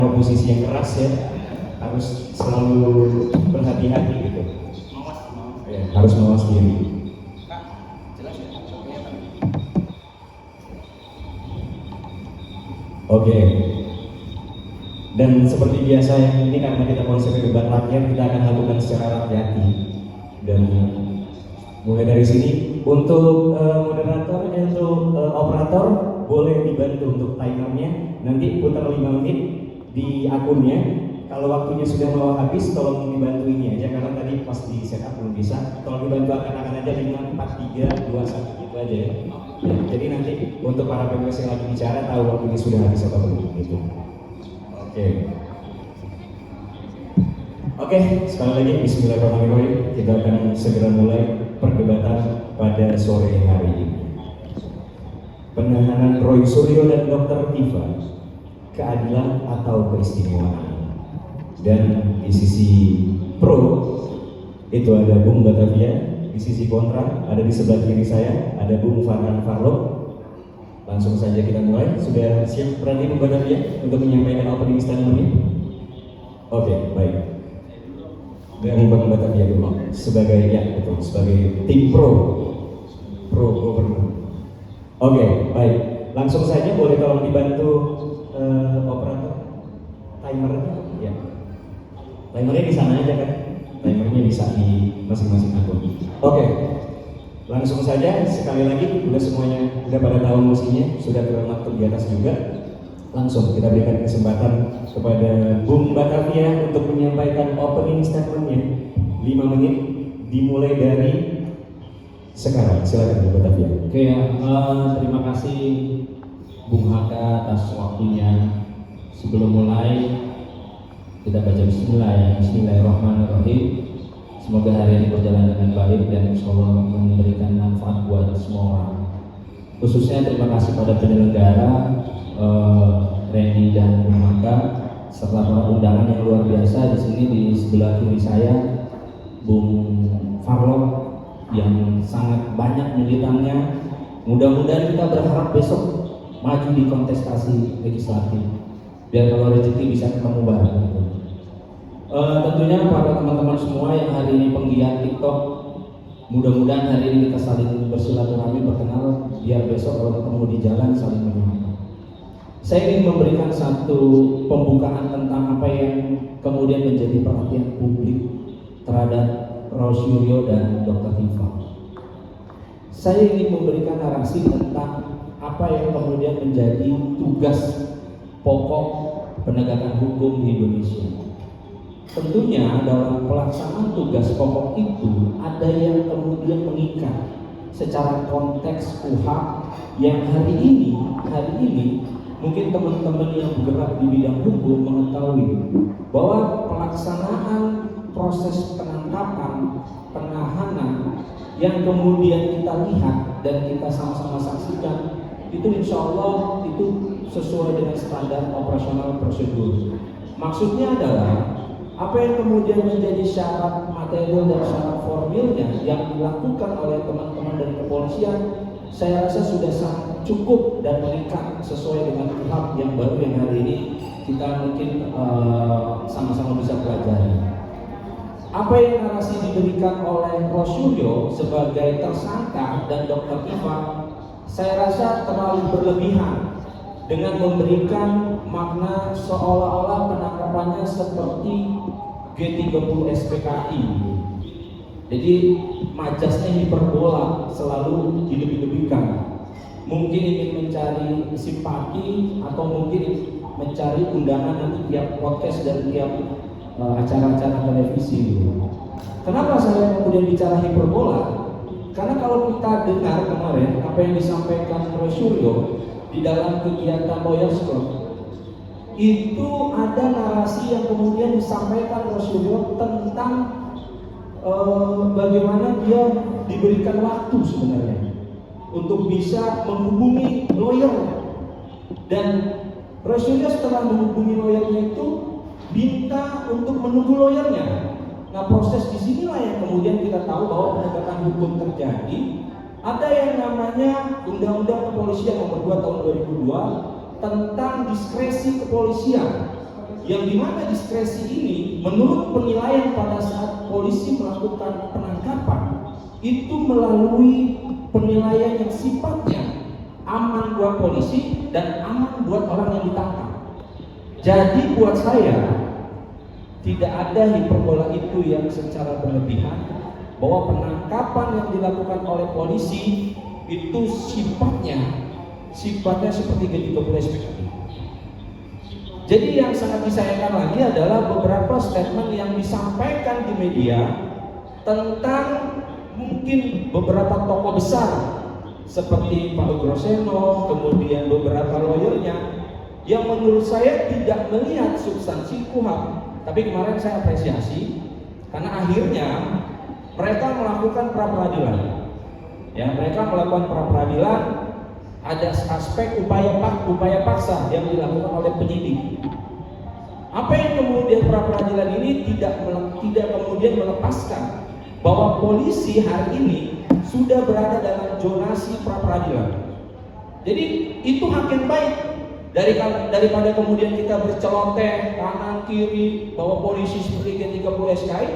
posisi yang keras ya, harus selalu berhati-hati gitu. Ya, harus mawas diri. Oke. Dan seperti biasa yang ini karena kita konsep debat rakyat, kita akan lakukan secara rakyati. Dan mulai dari sini untuk moderator, untuk operator boleh dibantu untuk timernya. Nanti putar 5 menit di akunnya. Kalau waktunya sudah mau habis, tolong dibantu ini aja karena tadi pas di setup belum bisa. Tolong dibantu akan aja 5, 4, 3, 2, 1 gitu aja ya. Jadi nanti untuk para PMS yang lagi bicara tahu waktunya sudah habis atau belum gitu. Oke, sekali lagi bismillahirrahmanirrahim. Kita akan segera mulai perdebatan pada sore hari ini. Penahanan Roy Suryo dan Dr. Tifa, keadilan atau keistimewaan. Dan di sisi pro itu ada Bung Batavia, di sisi kontra ada di sebelah kiri saya ada Bung Farhan Farlo. Langsung saja kita mulai. Sudah siap berani Bung Batavia untuk menyampaikan opening statement-nya? Oke, baik. Dan Bung Batavia dulu sebagai sebagai tim pro government. Oke, baik. Langsung saja boleh tolong dibantu operator timernya ya. Timernya di sana aja kan? Timernya bisa di masing-masing akun. Oke. Langsung saja, sekali lagi udah semuanya udah pada tahu musinya, sudah termaktub di atas juga. Langsung kita berikan kesempatan kepada Bung Batavia untuk menyampaikan opening statement-nya 5 menit dimulai dari sekarang. Silakan Bung Batavia. Oke ya, terima kasih Bung Haka atas waktunya. Sebelum mulai kita baca bismillah ya. Bismillahirrahmanirrahim. Semoga hari ini berjalan dengan baik dan insyaallah memberikan manfaat buat semua orang. Khususnya terima kasih pada penyelenggara Randy dan Bung Haka serta para undangan yang luar biasa. Di sini di sebelah kiri saya Bung Farlo yang sangat banyak militannya. Mudah-mudahan kita berharap besok maju di kontestasi legislatif biar kalau rezeki bisa ketemu bareng. Tentunya pada teman-teman semua yang hari ini penggiat TikTok, mudah-mudahan hari ini kita saling bersilaturahmi, berkenal, biar besok kalau ketemu di jalan saling menyapa. Saya ingin memberikan satu pembukaan tentang apa yang kemudian menjadi perhatian publik terhadap Roy Suryo dan Dr. Tifa. Saya ingin memberikan narasi tentang apa yang kemudian menjadi tugas pokok penegakan hukum di Indonesia. Tentunya dalam pelaksanaan tugas pokok itu ada yang kemudian mengikat secara konteks KUHP yang hari ini mungkin teman-teman yang bergerak di bidang hukum mengetahui bahwa pelaksanaan proses penangkapan, penahanan yang kemudian kita lihat dan kita sama-sama saksikan itu insya Allah itu sesuai dengan standar operasional prosedur. Maksudnya adalah apa yang kemudian menjadi syarat material dan syarat formilnya yang dilakukan oleh teman-teman dari kepolisian, saya rasa sudah sangat cukup dan mengikat sesuai dengan KUHP yang baru yang hari ini kita mungkin sama-sama bisa pelajari. Apa yang narasi diberikan oleh Roy Suryo sebagai tersangka dan Dr. Tifa, saya rasa terlalu berlebihan dengan memberikan makna seolah-olah penangkapannya seperti G30 SPKI. Jadi majasnya hiperbola, selalu dilebih-lebihkan. Mungkin ingin mencari simpati atau mungkin mencari undangan nanti tiap podcast dan tiap acara-acara televisi. Kenapa saya kemudian bicara hiperbola? Karena kalau kita dengar kemarin apa yang disampaikan Roy Suryo di dalam kegiatan Lawyers Club, itu ada narasi yang kemudian disampaikan Roy Suryo tentang bagaimana dia diberikan waktu sebenarnya untuk bisa menghubungi lawyer, dan Roy Suryo setelah menghubungi lawyernya itu minta untuk menunggu lawyernya. Nah, proses disinilah yang kemudian kita tahu bahwa penegakan hukum terjadi. Ada yang namanya Undang-Undang Kepolisian Nomor 2 Tahun 2002 tentang diskresi kepolisian. yang dimana diskresi ini menurut penilaian pada saat polisi melakukan penangkapan itu melalui penilaian yang sifatnya aman buat polisi dan aman buat orang yang ditangkap. Jadi buat saya tidak ada hiperbola itu yang secara berlebihan bahwa penangkapan yang dilakukan oleh polisi itu sifatnya seperti G30 SPKI. Jadi yang sangat disayangkan lagi adalah beberapa statement yang disampaikan di media tentang mungkin beberapa tokoh besar seperti Pak Groseno, kemudian beberapa lawyernya yang menurut saya tidak melihat substansi KUHP. Tapi kemarin saya apresiasi karena akhirnya mereka melakukan pra peradilan. Ya, mereka melakukan pra peradilan. Ada aspek upaya paksa yang dilakukan oleh penyidik. Apa yang kemudian pra peradilan ini tidak kemudian melepaskan bahwa polisi hari ini sudah berada dalam zonasi pra peradilan. Jadi itu hak yang baik daripada kemudian kita berceloteh kanan kiri bahwa polisi seperti G30 SKI.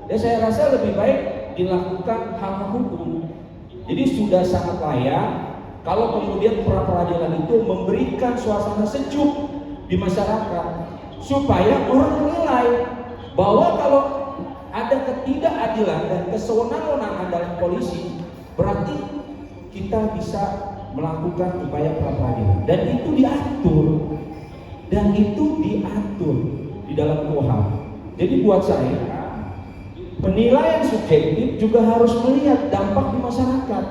Dan saya rasa lebih baik dilakukan hak hukum. Jadi sudah sangat layak kalau kemudian pra peradilan itu memberikan suasana sejuk di masyarakat supaya orang menilai bahwa kalau ada ketidakadilan dan kesewenang-wenangan dalam polisi, berarti kita bisa melakukan upaya pra peradilan dan itu diatur di dalam KUHP. Jadi buat saya penilaian subjektif juga harus melihat dampak di masyarakat.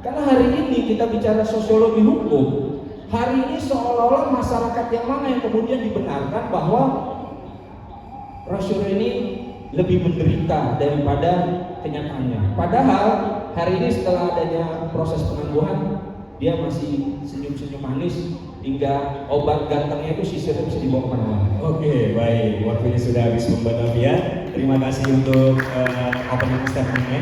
Karena hari ini kita bicara sosiologi hukum, hari ini seolah-olah masyarakat yang mana yang kemudian dibenarkan bahwa Rasyuro ini lebih menderita daripada kenyataannya. Padahal hari ini setelah adanya proses penangguhan, dia masih senyum-senyum manis hingga obat gantengnya itu sisirnya bisa dibawa kemana-mana. Oke, baik. Waktunya sudah habis, Bung Batavia. Terima kasih untuk opening statement-nya.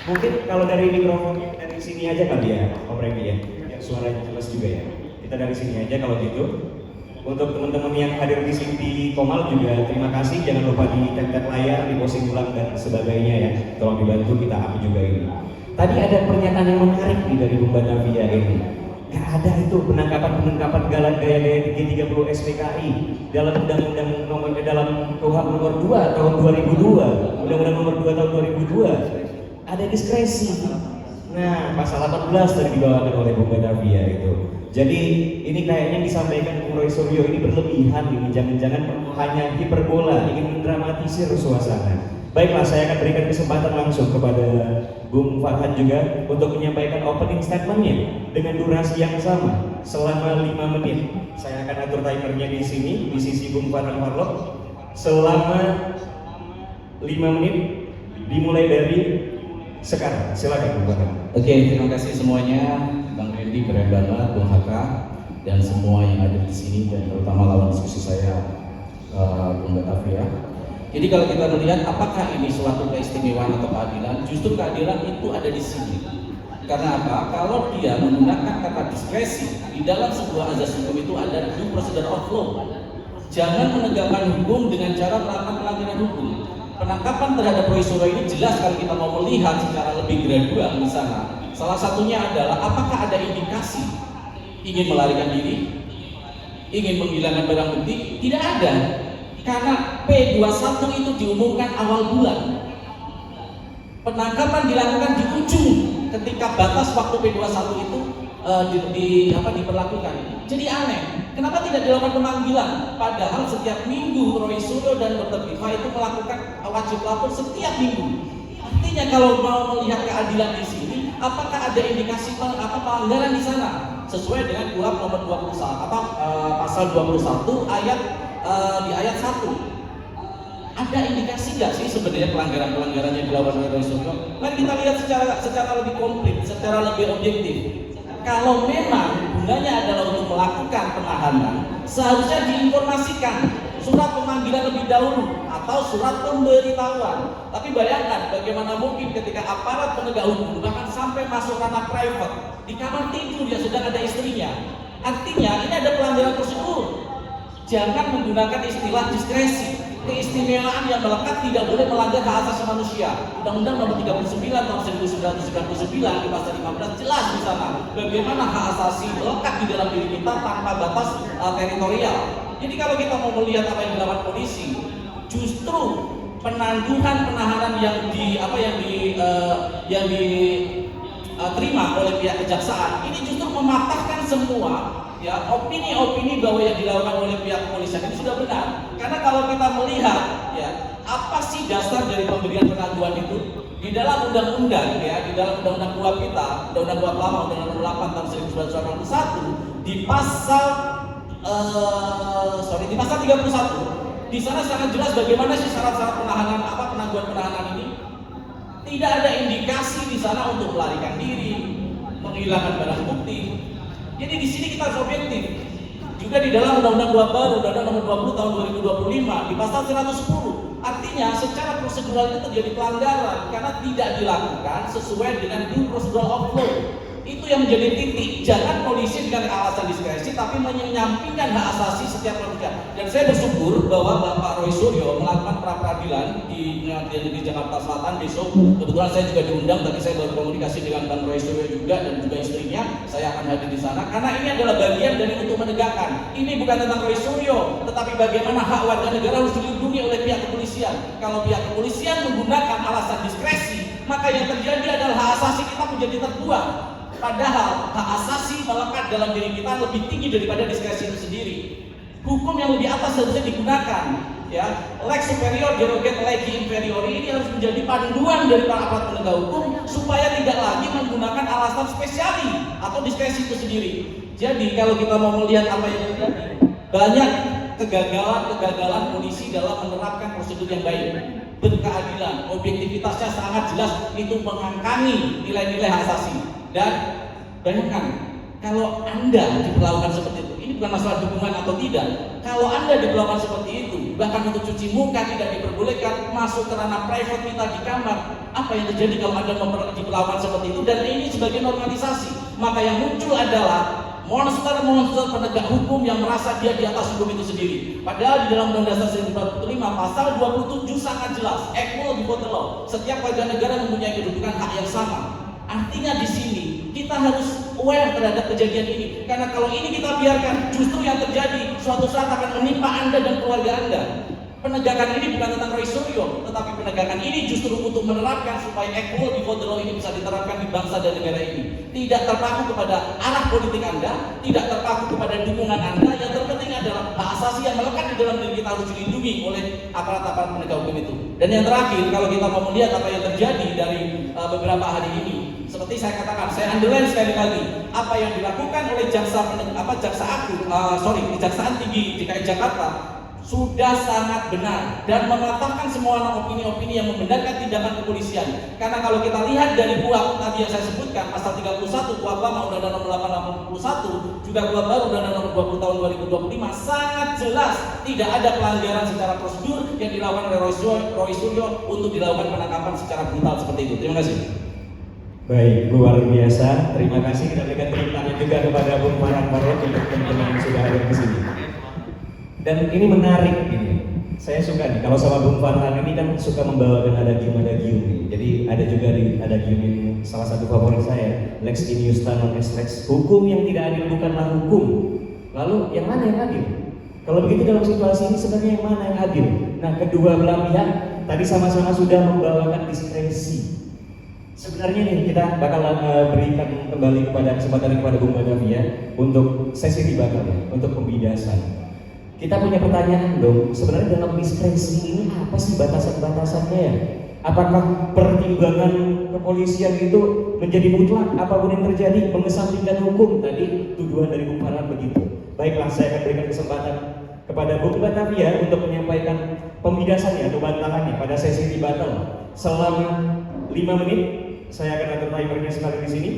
Mungkin kalau dari mikrofonnya dari sini aja kali ya, Om Remi ya, yang suaranya jelas juga ya. Kita dari sini aja kalau gitu. Untuk teman-teman yang hadir di sini di Komal juga terima kasih. Jangan lupa ditempel layar, diposting ulang dan sebagainya ya. Tolong dibantu, kita up juga ini. Tadi ada pernyataan yang menarik nih dari Bung Batavia ini. Gak ada itu penangkapan gaya-gaya di G30 SPKI dalam dalam KUHP nomor 2 tahun 2002, Undang-Undang nomor 2 tahun 2002. Ada diskresi. Nah, pasal 18 tadi dibawakan oleh Bung Batavia itu. Jadi ini kayaknya disampaikan Bung Roy Suryo ini berlebihan, ini jangan-jangan hanya hiperbola, ingin mendramatisir suasana. Baiklah, saya akan berikan kesempatan langsung kepada Bung Farhan juga untuk menyampaikan opening statement-nya dengan durasi yang sama selama 5 menit. Saya akan atur timernya di sini di sisi Bung Farhan Farlok selama 5 menit dimulai dari sekarang. Silakan Bung Farhan. Oke, terima kasih semuanya, Bang Randy, keren banget, Bung Haka, dan semua yang ada di sini dan terutama lawan diskusi saya, Bung Batavia. Jadi kalau kita melihat apakah ini suatu keistimewaan atau keadilan, justru keadilan itu ada di sini. Karena apa? Kalau dia menggunakan kata diskresi di dalam sebuah azas hukum itu ada due procedure of law. Jangan menegakkan hukum dengan cara melakukan pelanggaran hukum. Penangkapan terhadap Roy Suryo ini jelas kalau kita mau melihat secara lebih gradual di sana. Salah satunya adalah apakah ada indikasi ingin melarikan diri, ingin menghilangkan barang bukti? Tidak ada. Karena P21 itu diumumkan awal bulan. Penangkapan dilakukan di ujung ketika batas waktu P21 itu diperlakukan. Jadi aneh, kenapa tidak dilakukan pemanggilan? Padahal setiap minggu Roy Suryo dan Dr. Diva itu melakukan wajib lapor setiap minggu. Artinya kalau mau melihat keadilan di sini, apakah ada indikasi pelanggaran di sana? Sesuai dengan KUHP nomor 21 pasal 21 di ayat 1. Ada indikasi nggak sih sebenarnya pelanggaran-pelanggaran yang dilakukan oleh Roy Suryo? Mari kita lihat secara lebih komplit, secara lebih objektif. Kalau memang gunanya adalah untuk melakukan penahanan, seharusnya diinformasikan surat pemanggilan lebih dahulu atau surat pemberitahuan. Tapi bayangkan bagaimana mungkin ketika aparat penegak hukum bahkan sampai masuk ranah private, di kamar tidur dia sedang ada istrinya. Artinya ini ada pelanggaran prosedur. Jangan menggunakan istilah diskresi. Keistimewaan yang melekat tidak boleh melanggar hak asasi manusia. Undang-Undang Nomor 39 Tahun 1999 di pasal 15 jelas di sana bagaimana hak asasi melekat di dalam diri kita tanpa batas teritorial. Jadi kalau kita mau melihat apa yang dilakukan polisi, justru penangguhan penahanan yang diterima oleh pihak kejaksaan ini justru mematahkan semua ya opini-opini bahwa yang dilakukan oleh pihak kepolisian ini sudah benar. Karena kalau kita melihat ya apa sih dasar dari pemberian penangguhan itu di dalam undang-undang ya, di dalam undang-undang KUHP kita, undang-undang KUHP lama, undang-undang 8 tahun 1991 di pasal 31 di sana sangat jelas bagaimana sih syarat-syarat penahanan penangguhan penahanan ini. Tidak ada indikasi di sana untuk melarikan diri, menghilangkan barang bukti. Jadi di sini kita harus objektif. Juga di dalam undang-undang KUHP baru, undang-undang nomor 20 tahun 2025 di pasal 110. Artinya secara prosedural itu terjadi pelanggaran karena tidak dilakukan sesuai dengan due procedural of law. Itu yang menjadi titik. Jangan polisi dengan alasan diskresi tapi menyampingkan hak asasi setiap manusia. Dan saya bersyukur bahwa Bapak Roy Suryo melakukan pra-peradilan di Pengadilan Negeri Jakarta Selatan besok. Kebetulan saya juga diundang, tadi saya baru komunikasi dengan Bang Roy Suryo juga dan juga istrinya. Saya akan hadir di sana karena ini adalah bagian dari untuk menegakkan. Ini bukan tentang Roy Suryo, tetapi bagaimana hak warga negara harus dilindungi oleh pihak kepolisian. Kalau pihak kepolisian menggunakan alasan diskresi, maka yang terjadi adalah hak asasi kita menjadi terbuang. Padahal hak asasi melekat dalam diri kita lebih tinggi daripada diskresi itu sendiri. Hukum yang lebih atas harusnya digunakan, ya. Lex superior derogat legi inferior ini harus menjadi panduan dari para aparat penegak hukum supaya tidak lagi menggunakan alasan spesiali atau diskresi itu sendiri. Jadi kalau kita mau melihat apa yang terjadi, banyak kegagalan polisi dalam menerapkan prosedur yang baik, berkeadilan, objektivitasnya sangat jelas itu mengangkangi nilai-nilai hak asasi. Dan bayangkan kalau Anda diperlakukan seperti itu, ini bukan masalah dukungan atau tidak. Kalau Anda diperlakukan seperti itu, bahkan untuk cuci muka tidak diperbolehkan, masuk ke ranah private kita di kamar, apa yang terjadi kalau Anda diperlakukan seperti itu? Dan ini sebagai normalisasi, maka yang muncul adalah monster-monster penegak hukum yang merasa dia di atas hukum itu sendiri. Padahal di dalam Undang-Undang Dasar 1945 pasal 27 sangat jelas, equal before the law. Setiap warga negara mempunyai kedudukan hak yang sama. Artinya di sini kita harus aware terhadap kejadian ini, karena kalau ini kita biarkan, justru yang terjadi suatu saat akan menimpa Anda dan keluarga Anda. Penegakan ini bukan tentang Roy Suryo, tetapi penegakan ini justru untuk menerapkan supaya equal before the law ini bisa diterapkan di bangsa dan negara ini. Tidak terpaku kepada arah politik Anda, tidak terpaku kepada dukungan Anda. Yang terpenting adalah hak asasi yang melekat di dalam diri kita harus dilindungi oleh aparat-aparat penegak hukum itu. Dan yang terakhir, kalau kita mau melihat apa yang terjadi dari beberapa hari ini, seperti saya katakan, saya underline sekali lagi apa yang dilakukan oleh Kejaksaan Tinggi DKI Jakarta sudah sangat benar dan mematahkan semua opini-opini yang membenarkan tindakan kepolisian. Karena kalau kita lihat dari KUHP tadi yang saya sebutkan, pasal 31 KUHP lama Undang-Undang Nomor 8 juga KUHP baru Undang-Undang Nomor 20 tahun 2025 sangat jelas tidak ada pelanggaran secara prosedur yang dilakukan oleh Roy Suryo untuk dilakukan penangkapan secara brutal seperti itu. Terima kasih. Baik, luar biasa. Terima kasih. Kita berikan tepuk tangan juga kepada Bung Farhan Farok untuk teman-teman yang sudah hadir di sini. Dan ini menarik ini. Saya suka nih, kalau sama Bung Farhan ini kan suka membawakan adagium nih. Jadi ada juga di adagium ini salah satu favorit saya, Lex in Justa non est lex. Hukum yang tidak adil bukanlah hukum. Lalu yang mana yang adil? Kalau begitu dalam situasi ini sebenarnya yang mana yang adil? Nah, kedua belah pihak tadi sama-sama sudah membawakan diskresi. Sebenarnya nih kita bakal berikan kembali kesempatan kepada Bung Batavia untuk sesi dibakar ya, untuk pembidasan. Kita punya pertanyaan dong, sebenarnya dalam diskresi ini apa sih batasan-batasannya ya? Apakah pertimbangan kepolisian itu menjadi mutlak apapun yang terjadi, mengesampingkan hukum? Tadi tuduhan dari Bung Farhan begitu. Baiklah, saya akan berikan kesempatan kepada Bung Batavia untuk menyampaikan pembidasannya atau bantahannya pada sesi debattle selama 5 menit. Saya akan atur timernya sekali di sini.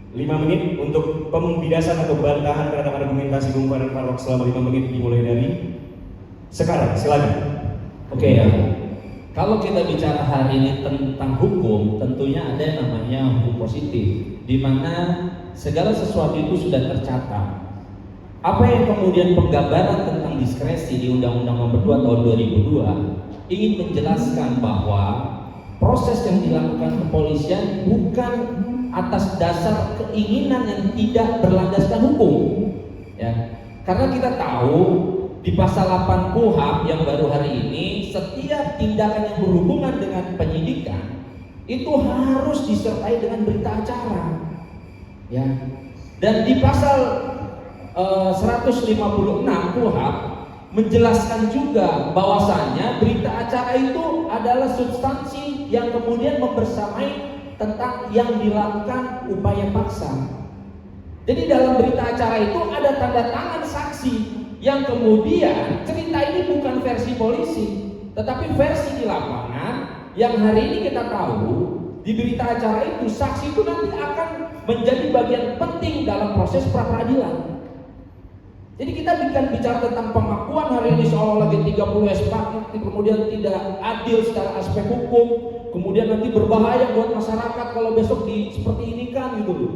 5 menit untuk pembidasan atau bantahan terhadap argumentasi Bung Farhan Farok selama 5 menit dimulai dari sekarang. Silakan. Oke ya. Kalau kita bicara hari ini tentang hukum, tentunya ada yang namanya hukum positif, di mana segala sesuatu itu sudah tercatat. Apa yang kemudian penggambaran tentang diskresi di Undang-Undang Nomor 2 Tahun 2002 ingin menjelaskan bahwa proses yang dilakukan kepolisian bukan atas dasar keinginan yang tidak berlandaskan hukum, ya. Karena kita tahu di pasal 8 KUHP yang baru hari ini, setiap tindakan yang berhubungan dengan penyidikan itu harus disertai dengan berita acara, ya. Dan di pasal 156 KUHP menjelaskan juga bahwasannya berita acara itu adalah substansi yang kemudian membersamai tentang yang dilakukan upaya paksa. Jadi dalam berita acara itu ada tanda tangan saksi yang kemudian cerita ini bukan versi polisi, tetapi versi di lapangan yang hari ini kita tahu di berita acara itu saksi itu nanti akan menjadi bagian penting dalam proses pra-peradilan. Jadi kita bicara tentang pengakuan hari ini seolah lagi 30 SPK, kemudian tidak adil secara aspek hukum, kemudian nanti berbahaya buat masyarakat kalau besok seperti ini kan gitu loh.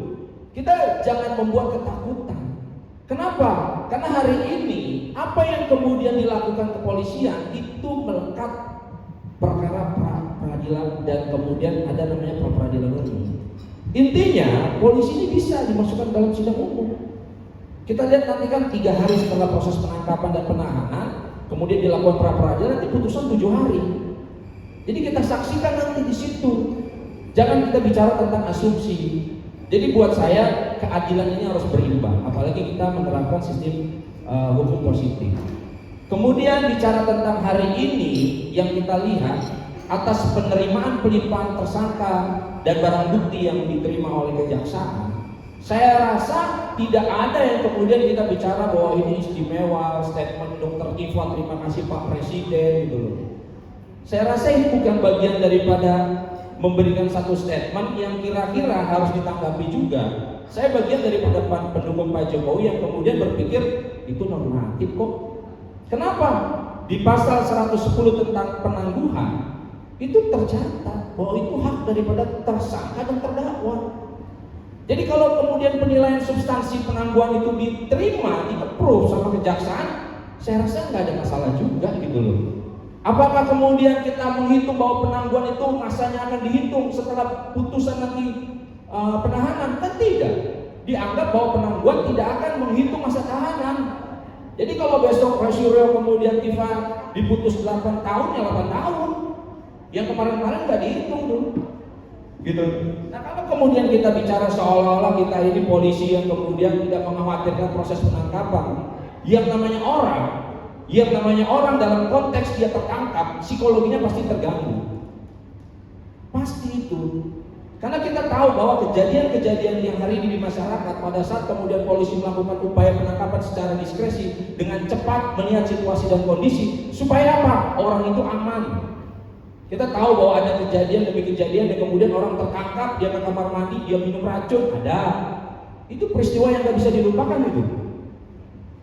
Kita jangan membuat ketakutan. Kenapa? Karena hari ini apa yang kemudian dilakukan kepolisian itu melekat perkara pra-peradilan dan kemudian ada namanya pra-peradilan umum. Intinya polisi ini bisa dimasukkan dalam sidang umum. Kita lihat nanti kan 3 hari setelah proses penangkapan dan penahanan, kemudian dilakukan pra-peradilan, nanti putusan 7 hari. Jadi kita saksikan nanti di situ. Jangan kita bicara tentang asumsi. Jadi buat saya keadilan ini harus berimbang, apalagi kita menerapkan sistem hukum positif. Kemudian bicara tentang hari ini yang kita lihat atas penerimaan pelimpahan tersangka dan barang bukti yang diterima oleh kejaksaan. Saya rasa tidak ada yang kemudian kita bicara bahwa ini istimewa, statement Dr. Iva terima kasih Pak Presiden gitu loh. Saya rasa ini bukan bagian daripada memberikan satu statement yang kira-kira harus ditanggapi juga. Saya bagian daripada pendukung Pak Jokowi yang kemudian berpikir itu normatif kok. Kenapa? Di pasal 110 tentang penangguhan itu tercatat bahwa itu hak daripada tersangka dan terdakwa. Jadi kalau kemudian penilaian substansi penangguhan itu diterima, di-approve sama kejaksaan, saya rasa nggak ada masalah juga gitu loh. Apakah kemudian kita menghitung bahwa penangguhan itu masanya akan dihitung setelah putusan nanti penahanan? Kan tidak. Dianggap bahwa penangguhan tidak akan menghitung masa tahanan. Jadi kalau besok Rasyuryo kemudian Tifa diputus 8 tahun, ya 8 tahun. Yang kemarin-kemarin nggak dihitung tuh. Gitu. Nah kalau kemudian kita bicara seolah-olah kita ini polisi yang kemudian tidak mengkhawatirkan proses penangkapan, yang namanya orang dalam konteks dia tertangkap, psikologinya pasti terganggu. Pasti itu. Karena kita tahu bahwa kejadian-kejadian yang hari ini di masyarakat pada saat kemudian polisi melakukan upaya penangkapan secara diskresi dengan cepat melihat situasi dan kondisi supaya apa? Orang itu aman. Kita tahu bahwa ada kejadian demi kejadian dan kemudian orang tertangkap, dia ke kamar mandi, dia minum racun, ada. Itu peristiwa yang nggak bisa dilupakan itu.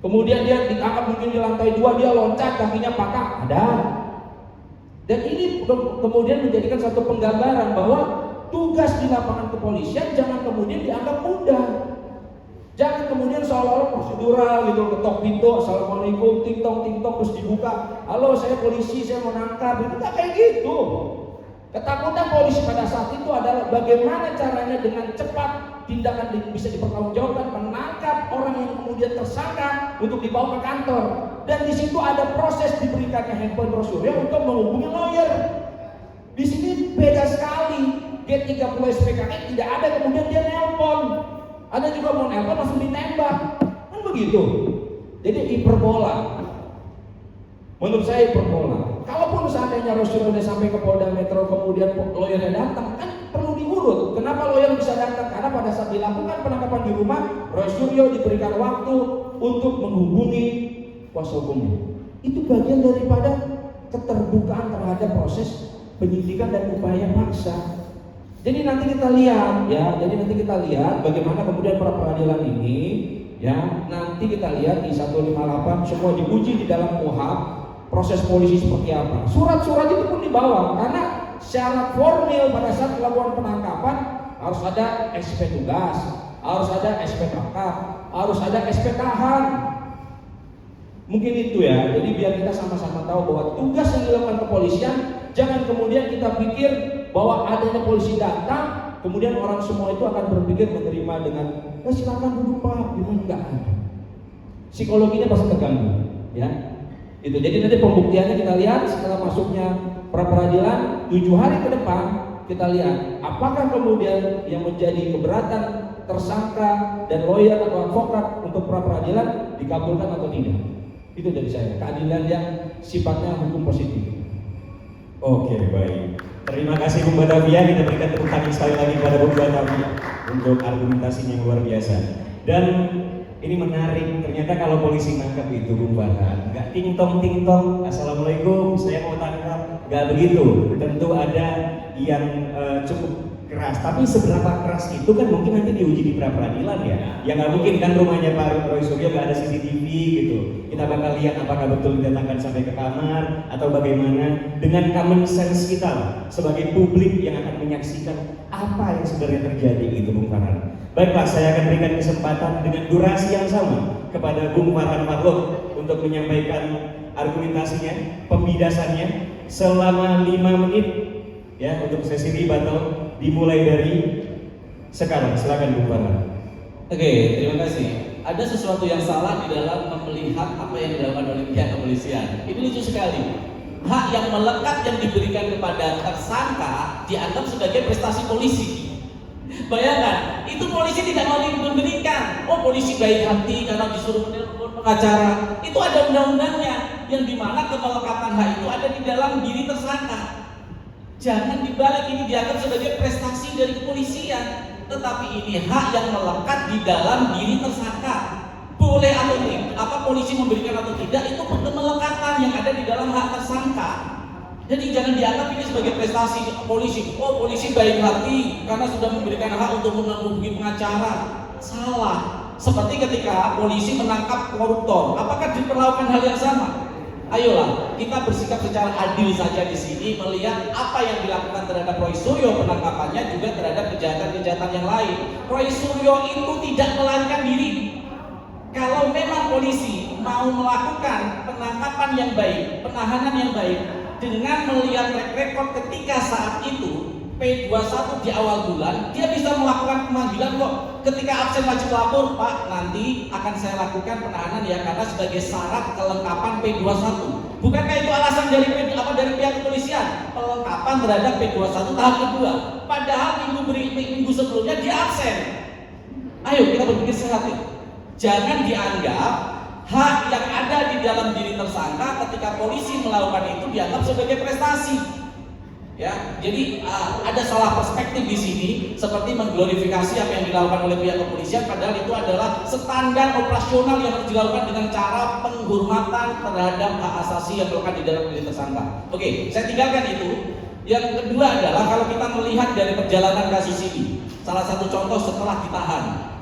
Kemudian dia ditangkap mungkin di lantai 2, dia loncat, kakinya patah, ada. Dan ini kemudian menjadikan satu penggambaran bahwa tugas di lapangan kepolisian jangan kemudian dianggap mudah. Jangan kemudian seolah-olah prosedural gitu, ketok pintu, assalamualaikum, ting-tong, terus dibuka. Halo, saya polisi, saya mau nangkap. Itu nggak kayak gitu. Ketakutan polisi pada saat itu adalah bagaimana caranya dengan cepat tindakan bisa dipertanggungjawabkan, menangkap orang yang kemudian tersangka untuk dibawa ke kantor. Dan di situ ada proses diberikannya handphone Rasyuryo untuk menghubungi lawyer. Di sini beda sekali. G30 SPKN tidak ada kemudian dia nelpon. Ada juga mau nelpon langsung ditembak, kan begitu. Jadi hiperbola. Menurut saya hiperbola. Kalaupun seandainya Rasyuryo sudah sampai ke Polda Metro kemudian lawyernya datang, kan perlu diurut. Kenapa lawyer bisa datang? Karena pada saat dilakukan penangkapan di rumah, Rasyuryo diberikan waktu untuk menghubungi kuasa hukumnya. Itu bagian daripada keterbukaan terhadap proses penyidikan dan upaya paksa. Jadi nanti kita lihat bagaimana kemudian pra peradilan ini ya, nanti kita lihat di 158 semua diuji di dalam KUHP, proses polisi seperti apa. Surat-surat itu pun dibawa karena syarat formil pada saat melakukan penangkapan harus ada SP tugas, harus ada SP tangkap, harus ada SP tahan. Mungkin itu ya, jadi biar kita sama-sama tahu bahwa tugas yang dilakukan kepolisian, jangan kemudian kita pikir bahwa adanya polisi datang, kemudian orang semua itu akan berpikir menerima dengan, ya silakan duduk Pak, gimana, enggak ada. Psikologinya pasti terganggu, ya. Itu. Jadi nanti pembuktiannya kita lihat setelah masuknya pra peradilan 7 hari ke depan, kita lihat apakah kemudian yang menjadi keberatan tersangka dan lawyer atau advokat untuk pra peradilan dikabulkan atau tidak. Itu dari saya, keadilan yang sifatnya hukum positif. Oke, baik. Terima kasih Bung Batavia, kita berikan tepuk tangan sekali lagi kepada Bung Batavia untuk argumentasinya yang luar biasa. Dan ini menarik, ternyata kalau polisi nangkap itu Bung Farhan, nggak ting-tong, assalamualaikum, saya mau tangkap, nggak begitu. Tentu ada yang cukup keras, tapi seberapa keras itu kan mungkin nanti diuji di pra peradilan ya. Ya nggak mungkin kan rumahnya Pak Roy Suryo nggak ada CCTV gitu. Kita bakal lihat apakah betul didatangkan sampai ke kamar atau bagaimana, dengan common sense kita lah, sebagai publik yang akan menyaksikan apa yang sebenarnya terjadi gitu Bung Farhan. Baiklah, saya akan berikan kesempatan dengan durasi yang sama kepada Bung Farhan Farloh untuk menyampaikan argumentasinya, pembidasannya selama 5 menit ya untuk sesi rebuttal. Dimulai dari sekarang, silakan Bung Farhan. Oke, terima kasih. Ada sesuatu yang salah di dalam melihat apa yang dilakukan oleh pihak kepolisian. Ini lucu sekali. Hak yang melekat yang diberikan kepada tersangka dianggap sebagai prestasi polisi. Bayangkan, itu polisi tidak mau memberikan. Oh, polisi baik hati karena disuruh menelpon pengacara. Itu ada undang-undangnya, yang dimana kemelekatan hak itu ada di dalam diri tersangka. Jangan dibalik, ini dianggap sebagai prestasi dari kepolisian, tetapi ini hak yang melekat di dalam diri tersangka. Boleh atau tidak, polisi memberikan atau tidak, itu kemelekatan yang ada di dalam hak tersangka. Jadi jangan dianggap ini sebagai prestasi polisi. Oh, polisi baik hati karena sudah memberikan hak untuk menghubungi pengacara. Salah. Seperti ketika polisi menangkap koruptor, apakah diperlakukan hal yang sama? Ayolah, kita bersikap secara adil saja di sini, melihat apa yang dilakukan terhadap Roy Suryo, penangkapannya juga terhadap kejahatan-kejahatan yang lain. Roy Suryo itu tidak melarikan diri. Kalau memang polisi mau melakukan penangkapan yang baik, penahanan yang baik, dengan melihat track record ketika saat itu P21 di awal bulan, dia bisa melakukan pemanggilan kok. Ketika absen wajib lapor, Pak, nanti akan saya lakukan penahanan ya karena sebagai syarat kelengkapan P21. Bukankah itu alasan dari pihak kepolisian? Pelengkapan terhadap P21 tahap kedua. Padahal minggu sebelumnya dia absen. Ayo kita berpikir sehat ya. Jangan dianggap hak yang ada di dalam diri tersangka ketika polisi melakukan itu dianggap sebagai prestasi. Ya, jadi ada salah perspektif di sini, seperti mengglorifikasi apa yang dilakukan oleh pihak kepolisian, padahal itu adalah standar operasional yang harus dilakukan dengan cara penghormatan terhadap hak asasi yang dilakukan di dalam diri tersangka. Oke, saya tinggalkan itu. Yang kedua adalah kalau kita melihat dari perjalanan kasus ini, salah satu contoh setelah ditahan,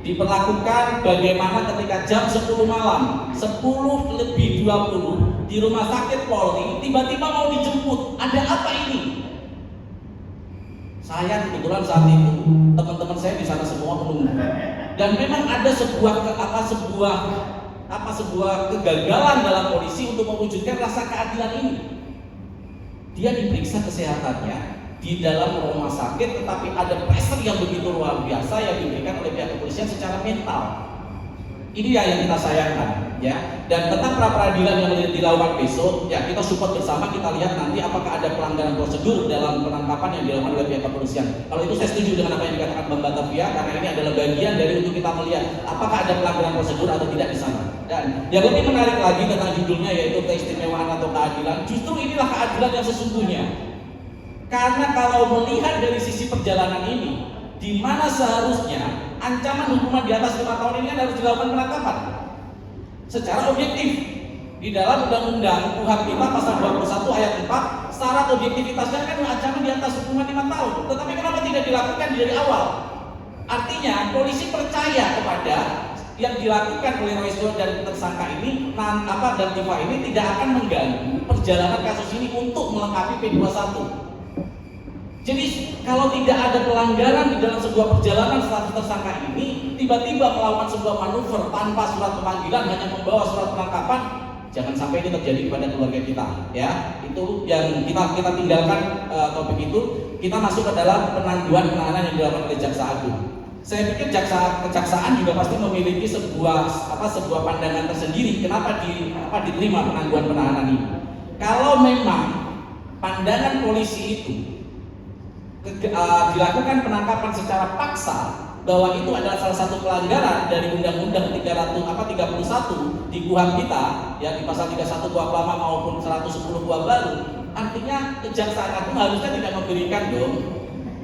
diperlakukan bagaimana ketika jam 10 malam 10:20 di rumah sakit Polri tiba-tiba mau dijemput. Ada apa ini? Saya kebetulan saat itu teman-teman saya di sana semua menunggu, dan memang ada sebuah kegagalan dalam polisi untuk mewujudkan rasa keadilan ini. Dia diperiksa kesehatannya di dalam rumah sakit, tetapi ada pressure yang begitu luar biasa yang diberikan oleh pihak kepolisian secara mental. Ini yang kita sayangkan, ya. Dan tentang pra peradilan yang dilakukan besok, ya kita support bersama, kita lihat nanti apakah ada pelanggaran prosedur dalam penangkapan yang dilakukan oleh pihak kepolisian. Kalau itu saya setuju dengan apa yang dikatakan Bang Batavia, karena ini adalah bagian dari untuk kita melihat apakah ada pelanggaran prosedur atau tidak di sana. Dan yang lebih menarik lagi tentang judulnya, yaitu keistimewaan atau keadilan. Justru inilah keadilan yang sesungguhnya. Karena kalau melihat dari sisi perjalanan ini, di mana seharusnya ancaman hukuman di atas 5 tahun ini kan harus dilakukan penangkapan secara objektif. Di dalam undang-undang KUHP kita pasal 21 ayat 4, syarat objektivitasnya kan ancaman di atas hukuman 5 tahun. Tetapi kenapa tidak dilakukan dari awal? Artinya polisi percaya kepada yang dilakukan oleh Roy Suryo dan tersangka ini, dan Diva ini tidak akan mengganggu perjalanan kasus ini untuk melengkapi P21. Jadi kalau tidak ada pelanggaran di dalam sebuah perjalanan status tersangka ini, tiba-tiba melakukan sebuah manuver tanpa surat pemanggilan, hanya membawa surat penangkapan, jangan sampai ini terjadi kepada keluarga kita, ya. Itu yang kita tinggalkan topik itu. Kita masuk ke dalam penangguhan penahanan yang dilakukan oleh Jaksa Agung. Saya pikir kejaksaan juga pasti memiliki sebuah pandangan tersendiri kenapa diterima penangguhan penahanan ini. Kalau memang pandangan polisi itu dilakukan penangkapan secara paksa, bahwa itu adalah salah satu pelanggaran dari Undang-Undang 31 di KUHP kita, ya, di pasal 31 KUHP lama maupun 110 KUHP baru, artinya Kejaksaan Agung harusnya tidak memberikan dong,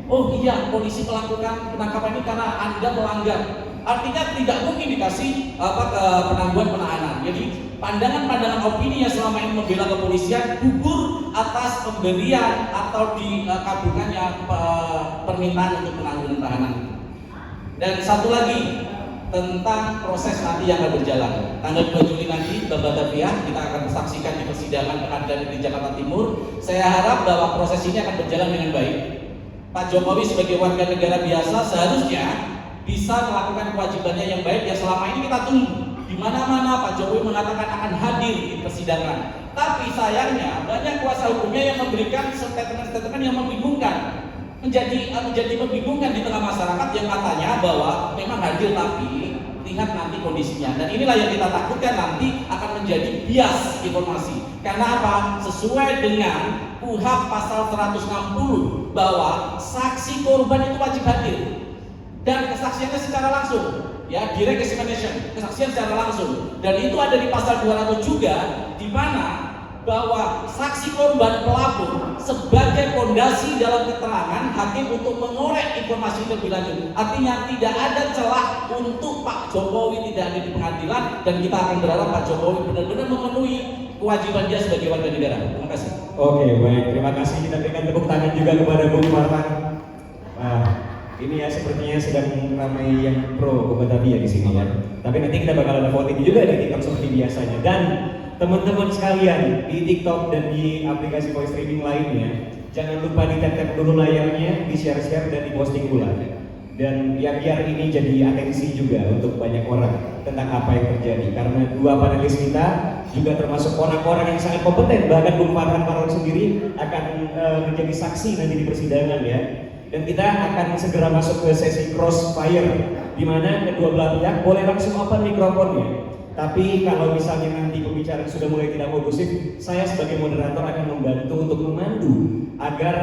oh iya polisi melakukan penangkapan ini karena Anda melanggar. Artinya tidak mungkin dikasih ke penangguhan penahanan. Jadi pandangan-pandangan opini yang selama ini membela kepolisian gugur atas pemberian atau dikabulkannya permintaan untuk penangguhan penahanan. Dan satu lagi tentang proses nanti yang akan berjalan. Tanggal 2 Juli nanti Mbak Batavia kita akan saksikan di persidangan pengadilan negeri Jakarta Timur. Saya harap bahwa proses ini akan berjalan dengan baik. Pak Jokowi sebagai warga negara biasa seharusnya bisa melakukan kewajibannya yang baik, ya selama ini kita tunggu. Di mana-mana Pak Jokowi mengatakan akan hadir di persidangan. Tapi sayangnya banyak kuasa hukumnya yang memberikan statement-statement yang membingungkan. Menjadi membingungkan di tengah masyarakat yang katanya bahwa memang hadir tapi lihat nanti kondisinya. Dan inilah yang kita takutkan nanti akan menjadi bias informasi. Karena apa? Sesuai dengan KUHP pasal 160 bahwa saksi korban itu wajib hadir dan kesaksiannya secara langsung, ya, direct examination, kesaksian secara langsung. Dan itu ada di pasal 200 juga, di mana bahwa saksi korban pelapor sebagai fondasi dalam keterangan hakim untuk mengorek informasi lebih lanjut. Artinya tidak ada celah untuk Pak Jokowi tidak ada di pengadilan, dan kita akan berharap Pak Jokowi benar-benar memenuhi kewajiban dia sebagai warga negara. Terima kasih. Oke, baik, terima kasih. Kita berikan tepuk tangan juga kepada Bung Farhan. Ini ya sepertinya sedang ramai yang pro Bung Batavia di sini ya. Tapi nanti kita bakal ada voting juga di TikTok seperti biasanya. Dan teman-teman sekalian di TikTok dan di aplikasi voice streaming lainnya, jangan lupa di-tap dulu layarnya, di-share dan di-posting pula. Dan ya biar ini jadi atensi juga untuk banyak orang tentang apa yang terjadi. Karena dua panelis kita juga termasuk orang-orang yang sangat kompeten. Bahkan Bung Farhan sendiri akan menjadi saksi nanti di persidangan ya. Dan kita akan segera masuk ke sesi crossfire, di mana kedua belah pihak boleh langsung open mikrofonnya. Tapi kalau misalnya nanti pembicaraan sudah mulai tidak kondusif, saya sebagai moderator akan membantu untuk memandu agar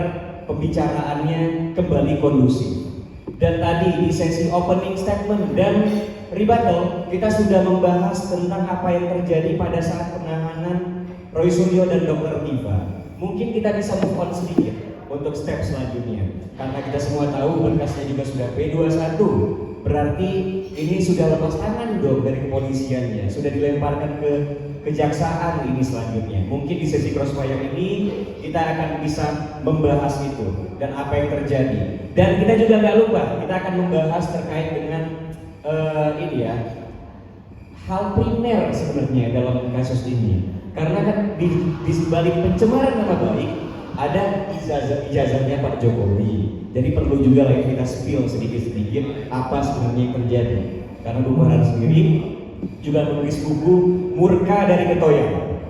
pembicaraannya kembali kondusif. Dan tadi di sesi opening statement dan rebuttal, kita sudah membahas tentang apa yang terjadi pada saat penahanan Roy Suryo dan Dr. Tifa. Mungkin kita bisa move on sedikit untuk step selanjutnya, karena kita semua tahu berkasnya juga sudah P21, berarti ini sudah lepas tangan dong dari kepolisiannya, sudah dilemparkan ke kejaksaan ini selanjutnya. Mungkin di sesi crossfire ini kita akan bisa membahas itu dan apa yang terjadi. Dan kita juga nggak lupa, kita akan membahas terkait dengan ini ya, hal primer sebenarnya dalam kasus ini. Karena kan di sebalik pencemaran nama baik ada ijazahnya Pak Jokowi. Jadi perlu juga lah kita spill sedikit-sedikit apa sebenarnya yang terjadi. Karena Bung Farhan sendiri juga menulis buku Murka dari Ketoyang.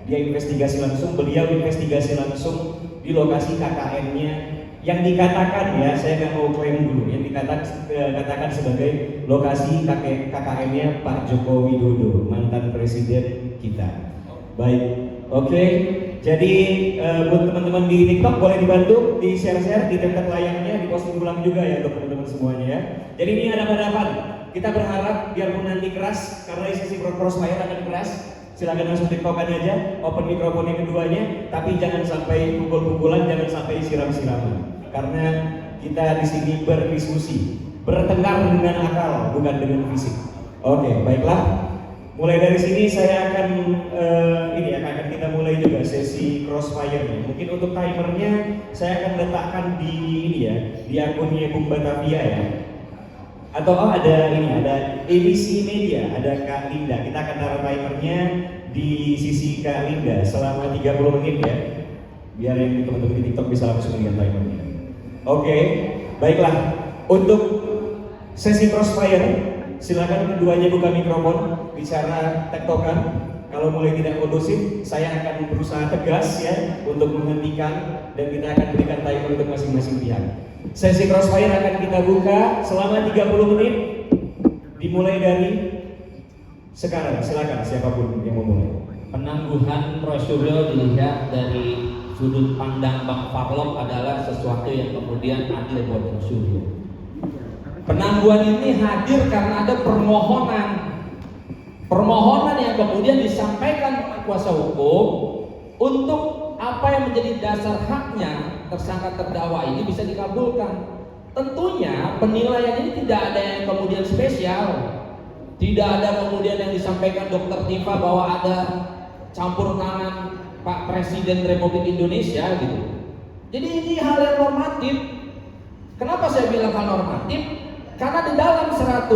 Dia investigasi langsung, beliau investigasi langsung di lokasi KKN-nya yang dikatakan ya, saya nggak mau klaim dulu, yang dikatakan sebagai lokasi KKN-nya Pak Joko Widodo, mantan presiden kita. Baik, oke. Jadi buat teman-teman di TikTok boleh dibantu di share-share, di dekat layarnya, di-posting ulang juga ya untuk teman-teman semuanya ya. Jadi ini hadapan-hadapan. Kita berharap biarpun nanti keras, karena sesi crossfire akan keras, silakan langsung TikTokan aja, open mikrofon yang keduanya, tapi jangan sampai pukul-pukulan, jangan sampai siram-siraman. Karena kita di sini berdiskusi, bertengkar dengan akal, bukan dengan fisik. Oke, baiklah. Mulai dari sini saya akan akan kita mulai juga sesi crossfire-nya. Mungkin untuk timernya saya akan letakkan di di akunnya Bung Batavia ya. Atau ada ABC Media, ada Kak Linda. Kita akan taruh timernya di sisi Kak Linda selama 30 menit ya. Biar yang teman-teman di TikTok bisa langsung lihat timernya. Oke, baiklah. Untuk sesi crossfire, silakan keduanya buka mikrofon, bicara tektokan. Kalau mulai tidak kondusif, saya akan berusaha tegas ya untuk menghentikan dan kita akan berikan timer untuk masing-masing pihak. Sesi crossfire akan kita buka selama 30 menit, dimulai dari sekarang. Silakan siapapun yang mau mulai. Penangguhan Roy Suryo dilihat dari sudut pandang Bang Farlok adalah sesuatu yang kemudian adil buat Roy Suryo. Penangguhan ini hadir karena ada permohonan yang kemudian disampaikan oleh kuasa hukum untuk apa yang menjadi dasar haknya tersangka terdakwa ini bisa dikabulkan. Tentunya penilaian ini tidak ada yang kemudian spesial, tidak ada kemudian yang disampaikan Dr. Tifa bahwa ada campur tangan Pak Presiden Republik Indonesia gitu. Jadi ini hal yang normatif. Kenapa saya bilang hal normatif? Karena di dalam 110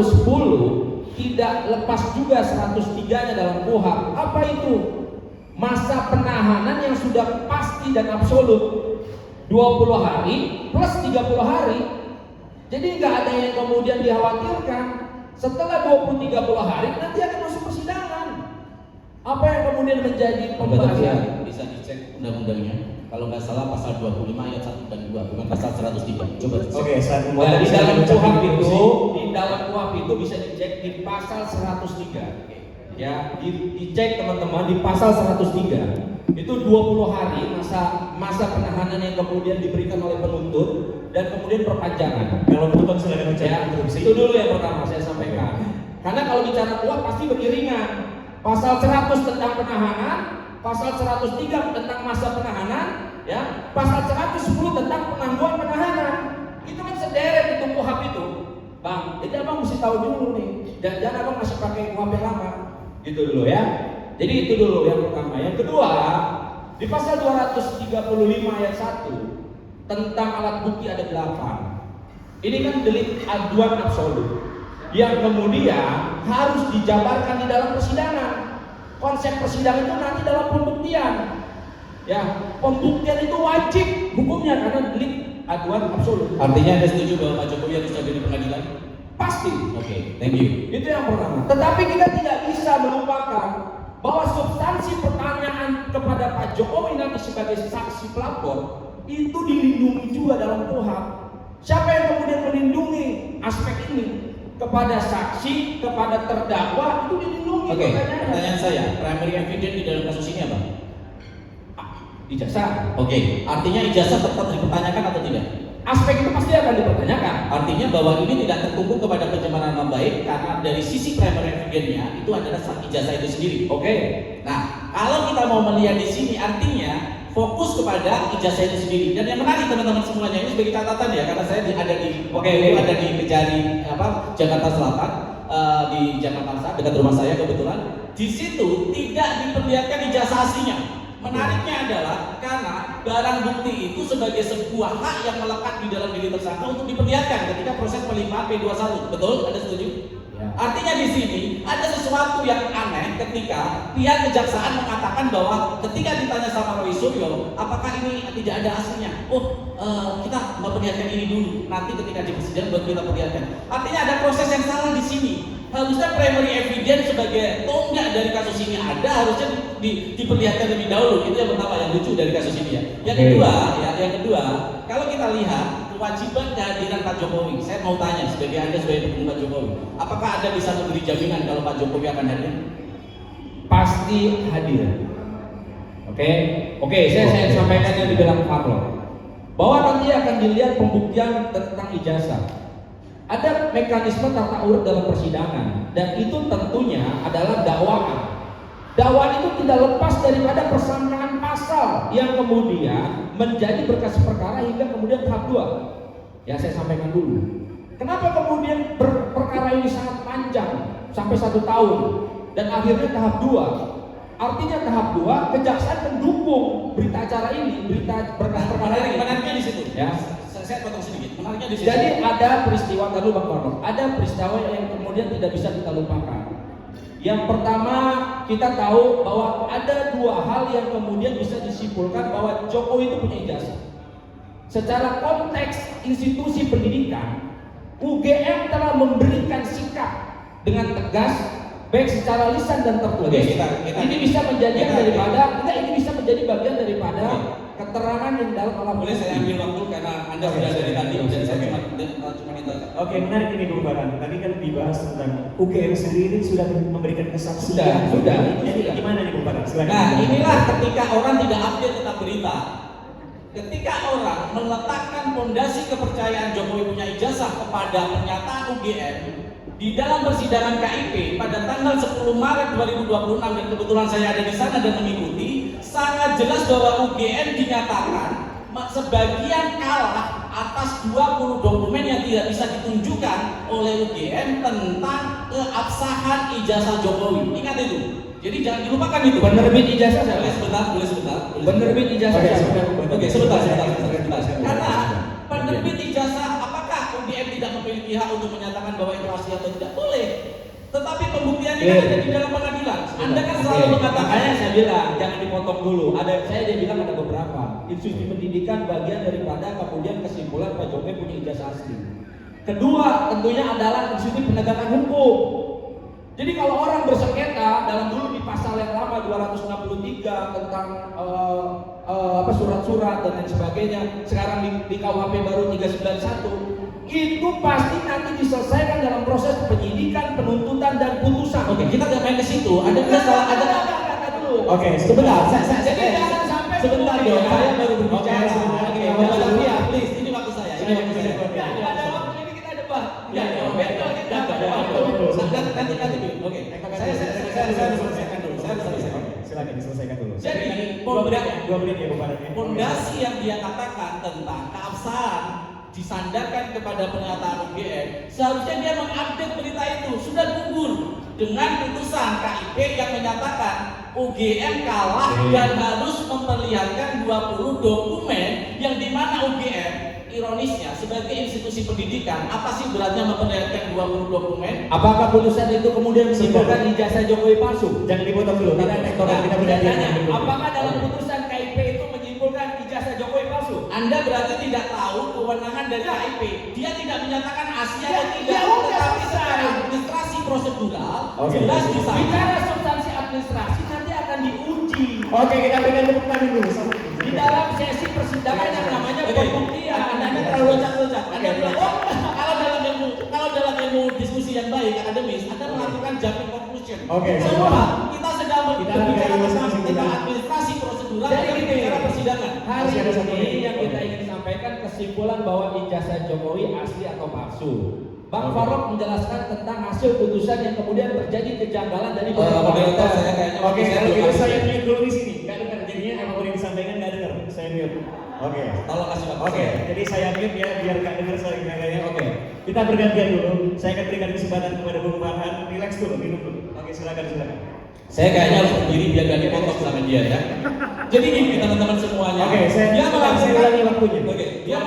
tidak lepas juga 103-nya dalam KUHP. Apa itu? Masa penahanan yang sudah pasti dan absolut 20 hari plus 30 hari. Jadi nggak ada yang kemudian dikhawatirkan. Setelah 20-30 hari nanti akan masuk persidangan. Apa yang kemudian menjadi pembahasan? Bisa dicek undang-undangnya. Kalau nggak salah pasal 25 ayat 1 dan 2, bukan pasal 103. Coba dicek. Oke, Nah, di dalam KUHP itu bisa dicek di pasal 103. Ya, dicek teman-teman di pasal 103. Itu 20 hari masa penahanan yang kemudian diberikan oleh penuntut dan kemudian perpanjangan. Kalau penuntut silakan cek. Ya, itu dulu yang pertama saya sampaikan. Karena kalau bicara KUHP pasti beriringan. Pasal 100 tentang penahanan, pasal 103 tentang masa penahanan, ya, pasal 110 tentang penangguhan penahanan. Itu kan sederet itu KUHP itu, Bang. Jadi abang mesti tahu dulu nih. Jangan abang masih pakai KUHP yang lama, gitu dulu ya. Jadi itu dulu yang pertama. Yang kedua, di pasal 235 ayat 1 tentang alat bukti ada 8. Ini kan delik aduan absolut yang kemudian harus dijabarkan di dalam persidangan. Konsep persidangan itu nanti dalam pembuktian. Ya, pembuktian itu wajib hukumnya karena delik aduan absolut. Artinya Anda setuju bahwa Pak Jokowi harus hadir di pengadilan? Pasti. Oke, thank you. Itu yang pertama. Tetapi kita tidak bisa melupakan bahwa substansi pertanyaan kepada Pak Jokowi nanti sebagai saksi pelapor itu dilindungi juga dalam KUHP. Siapa yang kemudian melindungi aspek ini? Kepada saksi, kepada terdakwa itu dilindungi. Oke, pertanyaan saya, primary evidence di dalam kasus ini apa? Ijazah. Oke, artinya ijazah tetap dipertanyakan atau tidak? Aspek itu pasti akan dipertanyakan. Artinya bahwa ini tidak tertumpu kepada pencemaran nama baik karena dari sisi primary evidence-nya itu adalah ijazah itu sendiri. Oke. Nah, kalau kita mau melihat di sini artinya fokus kepada ijazah itu sendiri. Dan yang menarik teman-teman semuanya ini sebagai catatan ya, karena saya ada di ada di Kejari Jakarta Selatan, di Jakarta Selatan dekat rumah saya kebetulan. Di situ tidak diperlihatkan ijazah aslinya. Menariknya adalah karena barang bukti itu sebagai sebuah hak yang melekat di dalam diri tersangka untuk diperlihatkan ketika proses pelimpahan P21. Betul? Anda setuju? Ya. Artinya di sini ada sesuatu yang aneh ketika pihak kejaksaan mengatakan bahwa ketika ditanya sama Roy Suryo, apakah ini tidak ada aslinya? Kita memperlihatkan ini dulu. Nanti ketika di persidangan baru kita perlihatkan. Artinya ada proses yang salah di sini. Harusnya primary evidence sebagai tonggak dari kasus ini harusnya diperlihatkan lebih dahulu. Itu yang pertama yang lucu dari kasus ini ya. Yang kedua, kalau kita lihat kewajiban kehadiran Pak Jokowi, saya mau tanya sebagai Anda sebagai pendukung Pak Jokowi, apakah Anda bisa memberi jaminan kalau Pak Jokowi akan hadir? Pasti hadir. Oke, saya sampaikan yang dibilang Farlok, bahwa nanti akan dilihat pembuktian tentang ijazah. Ada mekanisme tata urut dalam persidangan dan itu tentunya adalah dakwaan. Dakwaan itu tidak lepas daripada persangkaan pasal yang kemudian menjadi berkas perkara hingga kemudian tahap 2. Ya saya sampaikan dulu. Kenapa kemudian perkara ini sangat panjang sampai 1 tahun dan akhirnya tahap 2? Artinya tahap 2 kejaksaan mendukung berita acara ini, berita berkas perkara ini. Menariknya di situ. Ya. Saya potong sedikit. Menariknya di situ. Jadi ada peristiwa tadi Bang Farlok, ada peristiwa yang kemudian tidak bisa kita lupakan. Yang pertama kita tahu bahwa ada 2 hal yang kemudian bisa disimpulkan bahwa Jokowi itu punya ijazah. secara konteks institusi pendidikan, UGM telah memberikan sikap dengan tegas, baik secara lisan dan tertulis. Oke, Ini bisa menjadi ini bisa menjadi bagian daripada keterangan yang dalam alam. Boleh saya ambil waktu karena Anda sudah dari tadi dan saya cuma itu. Oke, menarik ini Bung Farhan. Tadi kan dibahas tentang UGM sendiri sudah memberikan kesaksian. Sudah. Jadi gimana nih Bung Farhan? Silakan. Nah, inilah ketika orang tidak update tentang berita. Ketika orang meletakkan fondasi kepercayaan Jokowi punya ijazah kepada pernyataan UGM di dalam persidangan KIP pada tanggal 10 Maret 2026 dan kebetulan saya ada di sana dan mengikuti, sangat jelas bahwa UGM dinyatakan sebagian kalah atas 20 dokumen yang tidak bisa ditunjukkan oleh UGM tentang keabsahan ijazah Jokowi. Ingat itu. Jadi jangan dilupakan itu. Penerbit ijazah siapa? Boleh sebentar. Penerbit ijazah siapa? Oke, sebentar. Karena penerbit ijazah, apakah UGM tidak memiliki hak untuk menyatakan bahwa itu asli atau tidak? Boleh. Tetapi pembuktiannya kan ada di dalam pengadilan. Anda kan selalu mengatakan. Makanya saya bilang jangan dipotong dulu. Dia bilang ada beberapa institusi pendidikan bagian daripada kemudian kesimpulan Pak Jokowi punya ijazah asli. Kedua tentunya adalah institusi penegakan hukum. Jadi kalau orang bersengketa dalam dulu di pasal yang lama 263 tentang surat-surat dan lain sebagainya, sekarang di KUHP baru 391, itu pasti nanti diselesaikan dalam proses penyidikan, penuntutan dan putusan. Oke, kita nggak main ke situ. Ada salah dulu. Oke, sebentar. Jadi jangan sampai sebentar dong. Saya baru berbicara. Oke, tapi ya, please, ini waktu saya. Ini waktu saya. Nggak ada waktu ini kita debat. Nanti dulu. Oke. Saya selesaikan dulu. Silakan diselesaikan dulu. Jadi, dua menit ya Bung Farhan. fondasi yang dia katakan tentang keabsahan disandarkan kepada pernyataan UGM, seharusnya dia mengupdate berita itu. Sudah gugur dengan putusan KIP yang menyatakan UGM kalah dan harus memperlihatkan 20 dokumen yang dimana UGM ironisnya sebagai institusi pendidikan, apa sih beratnya memperlihatkan 20 dokumen? Apakah putusan itu kemudian menimbulkan ijazah Jokowi palsu? Jangan dipotong dulu. Kita bergantian. Apakah dalam putusan KIP itu menyimpulkan ijazah Jokowi palsu? Anda berarti tidak tahu kewenangan dari KIP. Dia tidak menyatakan asli atau tidak, tetapi secara administrasi prosedural jelas di sana. Bicara substansi administrasi nanti akan diuji. Oke, kita berikan tepuk tangan dulu. Di dalam sesi persidangan yang namanya pembuktian. Anda terlalu loncat-loncat. Anda bilang, kalau dalam ilmu diskusi yang baik akademis, Anda melakukan jumping conclusion. Oke, semua kita sedang berbicara tentang administrasi prosedural dan bicara persidangan. Hari ini yang kita ingin sampaikan kesimpulan bahwa ijazah Jokowi asli atau palsu. Bang Farok menjelaskan tentang hasil putusan yang kemudian terjadi kejanggalan dari beberapa moderator. Saya kayaknya Oke, kalau gitu saya mute dulu di sini. Nggak dengar, jadinya apapun yang disampaikan nggak dengar. Saya mute. Oke. Tolong kasih waktu. Oke, jadi saya mute ya biar nggak dengar suaranya. Oke. Kita bergantian dulu. Saya akan berikan kesempatan kepada Bung Farhan. Relax dulu, minum dulu. Oke, silakan. Saya kayaknya harus berdiri biar gak dipotong sama dia ya. Jadi gini teman-teman semuanya. Oke, saya ulangi waktunya. Oke, dia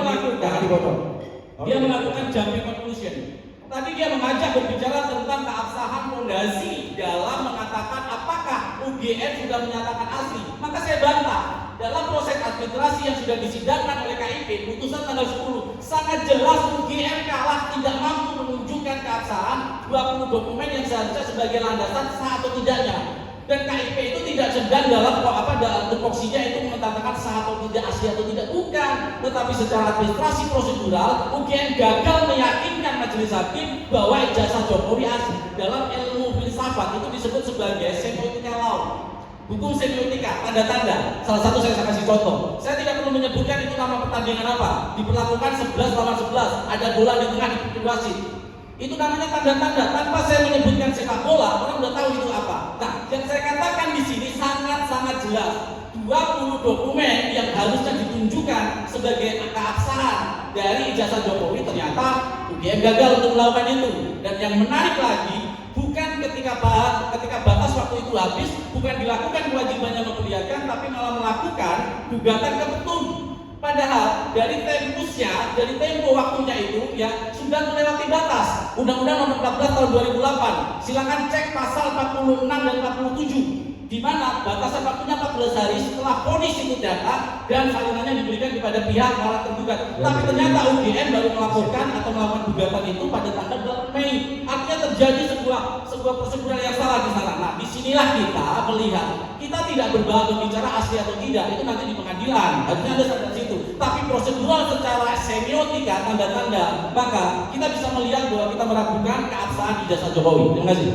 melakukan jumping conclusion. Tadi dia mengajak berbicara tentang keabsahan fondasi dalam mengatakan apakah UGM sudah menyatakan asli. Maka saya bantah. Dalam proses administrasi yang sudah disidangkan oleh KIP, putusan tanggal 10, sangat jelas UGM kalah tidak mampu menunjukkan keabsahan 20 dokumen yang seharusnya sebagai landasan sah atau tidaknya. Dan KIP itu tidak sedang dalam tupoksinya itu mengatakan sah atau tidak, asli atau tidak, bukan. Tetapi secara administrasi prosedural, UGM gagal meyakinkan majelis hakim bahwa ijazah Jokowi asli. Dalam ilmu filsafat itu disebut sebagai semiotika law. Hukum semiotika, tanda-tanda. Salah satu saya kasih contoh. Saya tidak perlu menyebutkan itu nama pertandingan apa. Diperlakukan 11 lawan 11. Ada bola di tengah di wasit. Itu namanya tanda-tanda. Tanpa saya menyebutkan sepak bola, orang udah tahu itu apa. Nah, yang saya katakan di sini sangat-sangat jelas. 20 dokumen yang harusnya ditunjukkan sebagai keabsahan dari ijazah Jokowi ternyata UGM gagal untuk melakukan itu. Dan yang menarik lagi, bukan ketika batas waktu itu habis, bukan dilakukan kewajibannya memperlihatkan, tapi malah melakukan gugatan ke Petun. Padahal dari tempo waktunya itu ya sudah melewati batas. Undang-Undang Nomor 14 Tahun 2008. Silakan cek pasal 46 dan 47, di mana batasan waktunya 14 hari setelah vonis itu forensik data dan salinannya diberikan kepada pihak para tergugat. Tapi ternyata UGM baru melaporkan atau melakukan gugatan itu pada tanggal 8 Mei. Artinya terjadi sebuah prosedural yang salah di sana. Nah, disinilah kita melihat kita tidak berbicara asli atau tidak, itu nanti di pengadilan. Harusnya ada sampai situ. Tapi prosedural secara semiotika, tanda-tanda, maka kita bisa melihat bahwa kita meragukan keabsahan ijazah Jokowi. Terima kasih.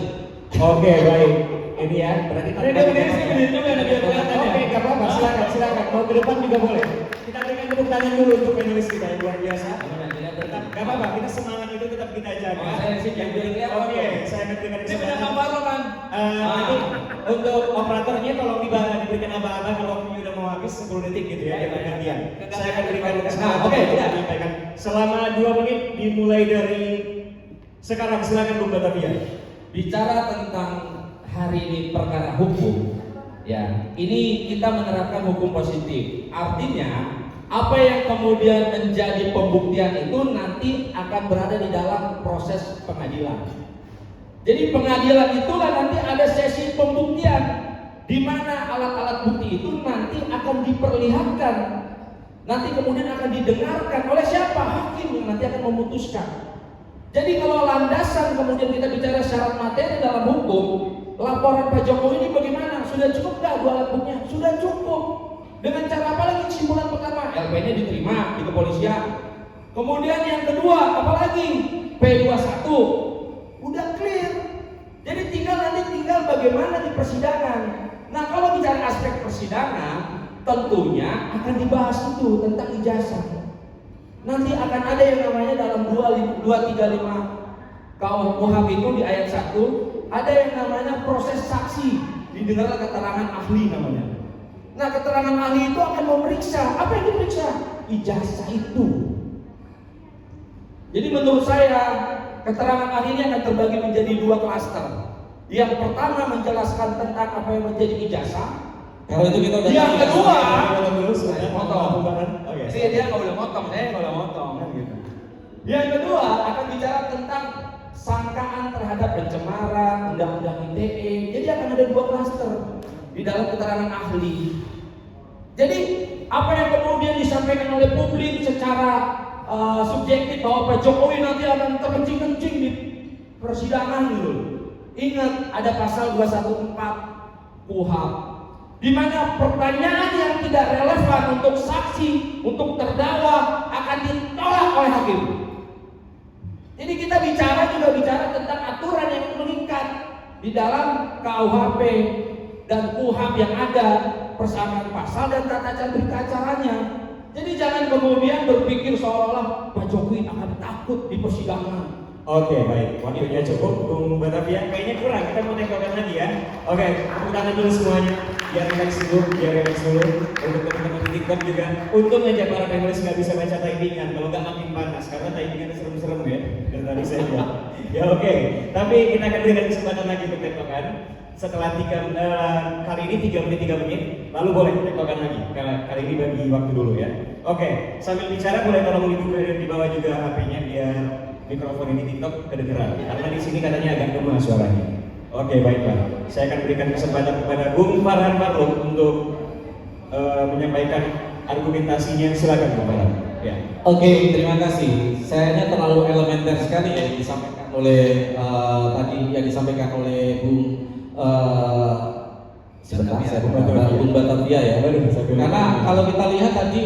Oke, baik. Ini ya, berarti Ini juga ada biar kelihatan ya. Oke, nggak apa-apa, silakan. Mau ke depan juga boleh. Kita berikan tepuk tangan dulu untuk panelis kita yang luar biasa. Nggak apa-apa, kita semangat itu tetap kita jaga. Saya sih yang Oke, saya akan berikan Ini punya gambar lo kan? Nanti untuk operatornya tolong diberikan abang-abang kalau waktunya udah mau habis 10 detik gitu ya, yang gantian. Saya akan berikan kesempatan oke, untuk ya. menyampaikan. Selama 2 menit dimulai dari sekarang, silakan Bung Batavia. Bicara tentang hari ini perkara hukum, ya, ini kita menerapkan hukum positif. Artinya apa yang kemudian menjadi pembuktian itu nanti akan berada di dalam proses pengadilan. Jadi pengadilan itulah nanti ada sesi pembuktian, di mana alat-alat bukti itu nanti akan diperlihatkan, nanti kemudian akan didengarkan oleh siapa? Hakim yang nanti akan memutuskan. Jadi kalau landasan kemudian kita bicara syarat materi dalam hukum, laporan Pak Jokowi ini bagaimana? Sudah cukup nggak 2 alat buktinya? Sudah cukup. Dengan cara apa lagi? Kesimpulan pertama, LP-nya diterima di kepolisian. Kemudian yang kedua, apalagi? P21 udah clear. Jadi tinggal bagaimana di persidangan. Nah, kalau bicara aspek persidangan, tentunya akan dibahas itu tentang ijazah. Nanti akan ada yang namanya dalam 235 KUHP itu di ayat 1 ada yang namanya proses saksi, didengarlah keterangan ahli namanya. Nah, keterangan ahli itu akan memeriksa, apa yang diperiksa? Ijazah itu. Jadi menurut saya keterangan ahli ini akan terbagi menjadi 2 klaster. Yang pertama menjelaskan tentang apa yang menjadi ijazah. Kalau itu kita udah Yang kedua, Potong. dia nggak boleh motong, saya nggak boleh motong. Yang kedua akan bicara tentang sangkaan terhadap pencemaran, undang-undang ITE. Jadi akan ada 2 klaster di dalam keterangan ahli. Jadi apa yang kemudian disampaikan oleh publik secara subjektif bahwa Pak Jokowi nanti akan terkencing-kencing di persidangan gitu. Ingat ada pasal 214 KUHP, di mana pertanyaan yang tidak relevan untuk saksi, untuk terdakwa akan ditolak oleh hakim. Jadi kita bicara tentang aturan yang mengikat di dalam KUHP dan KUHP yang ada, persamaan pasal dan tata cara berita acaranya. Jadi jangan kemudian berpikir seolah-olah Pak Jokowi akan takut di persidangan. Oke, baik. Waktunya cukup, Bung Batavia. Kayaknya kurang, kita mau tektokan lagi ya. Oke, tepuk tangan dulu semuanya. Biar relax dulu. Untuk teman-teman di TikTok juga. Untung aja para panelis nggak bisa baca typingan, kalau nggak makin panas. Karena typingannya serem-serem ya. Dari tadi saya bilang. Ya oke. Tapi kita akan berikan kesempatan lagi untuk tektokan. Setelah kali ini 3 menit, lalu boleh tektokan lagi. Kali ini bagi waktu dulu ya. Oke, sambil bicara boleh tolong di bawah juga HP-nya biar mikrofon ini TikTok kedengeran. Karena di sini katanya agak lemah suaranya. Oke, baiklah. Saya akan berikan kesempatan kepada Bung Farhan Farluk untuk menyampaikan argumentasinya. Silakan Bung Farhan. Ya. Oke, terima kasih. Sayangnya terlalu elementer sekali ya yang disampaikan oleh tadi yang disampaikan oleh Bung Bung Batavia ya. Karena kalau kita lihat tadi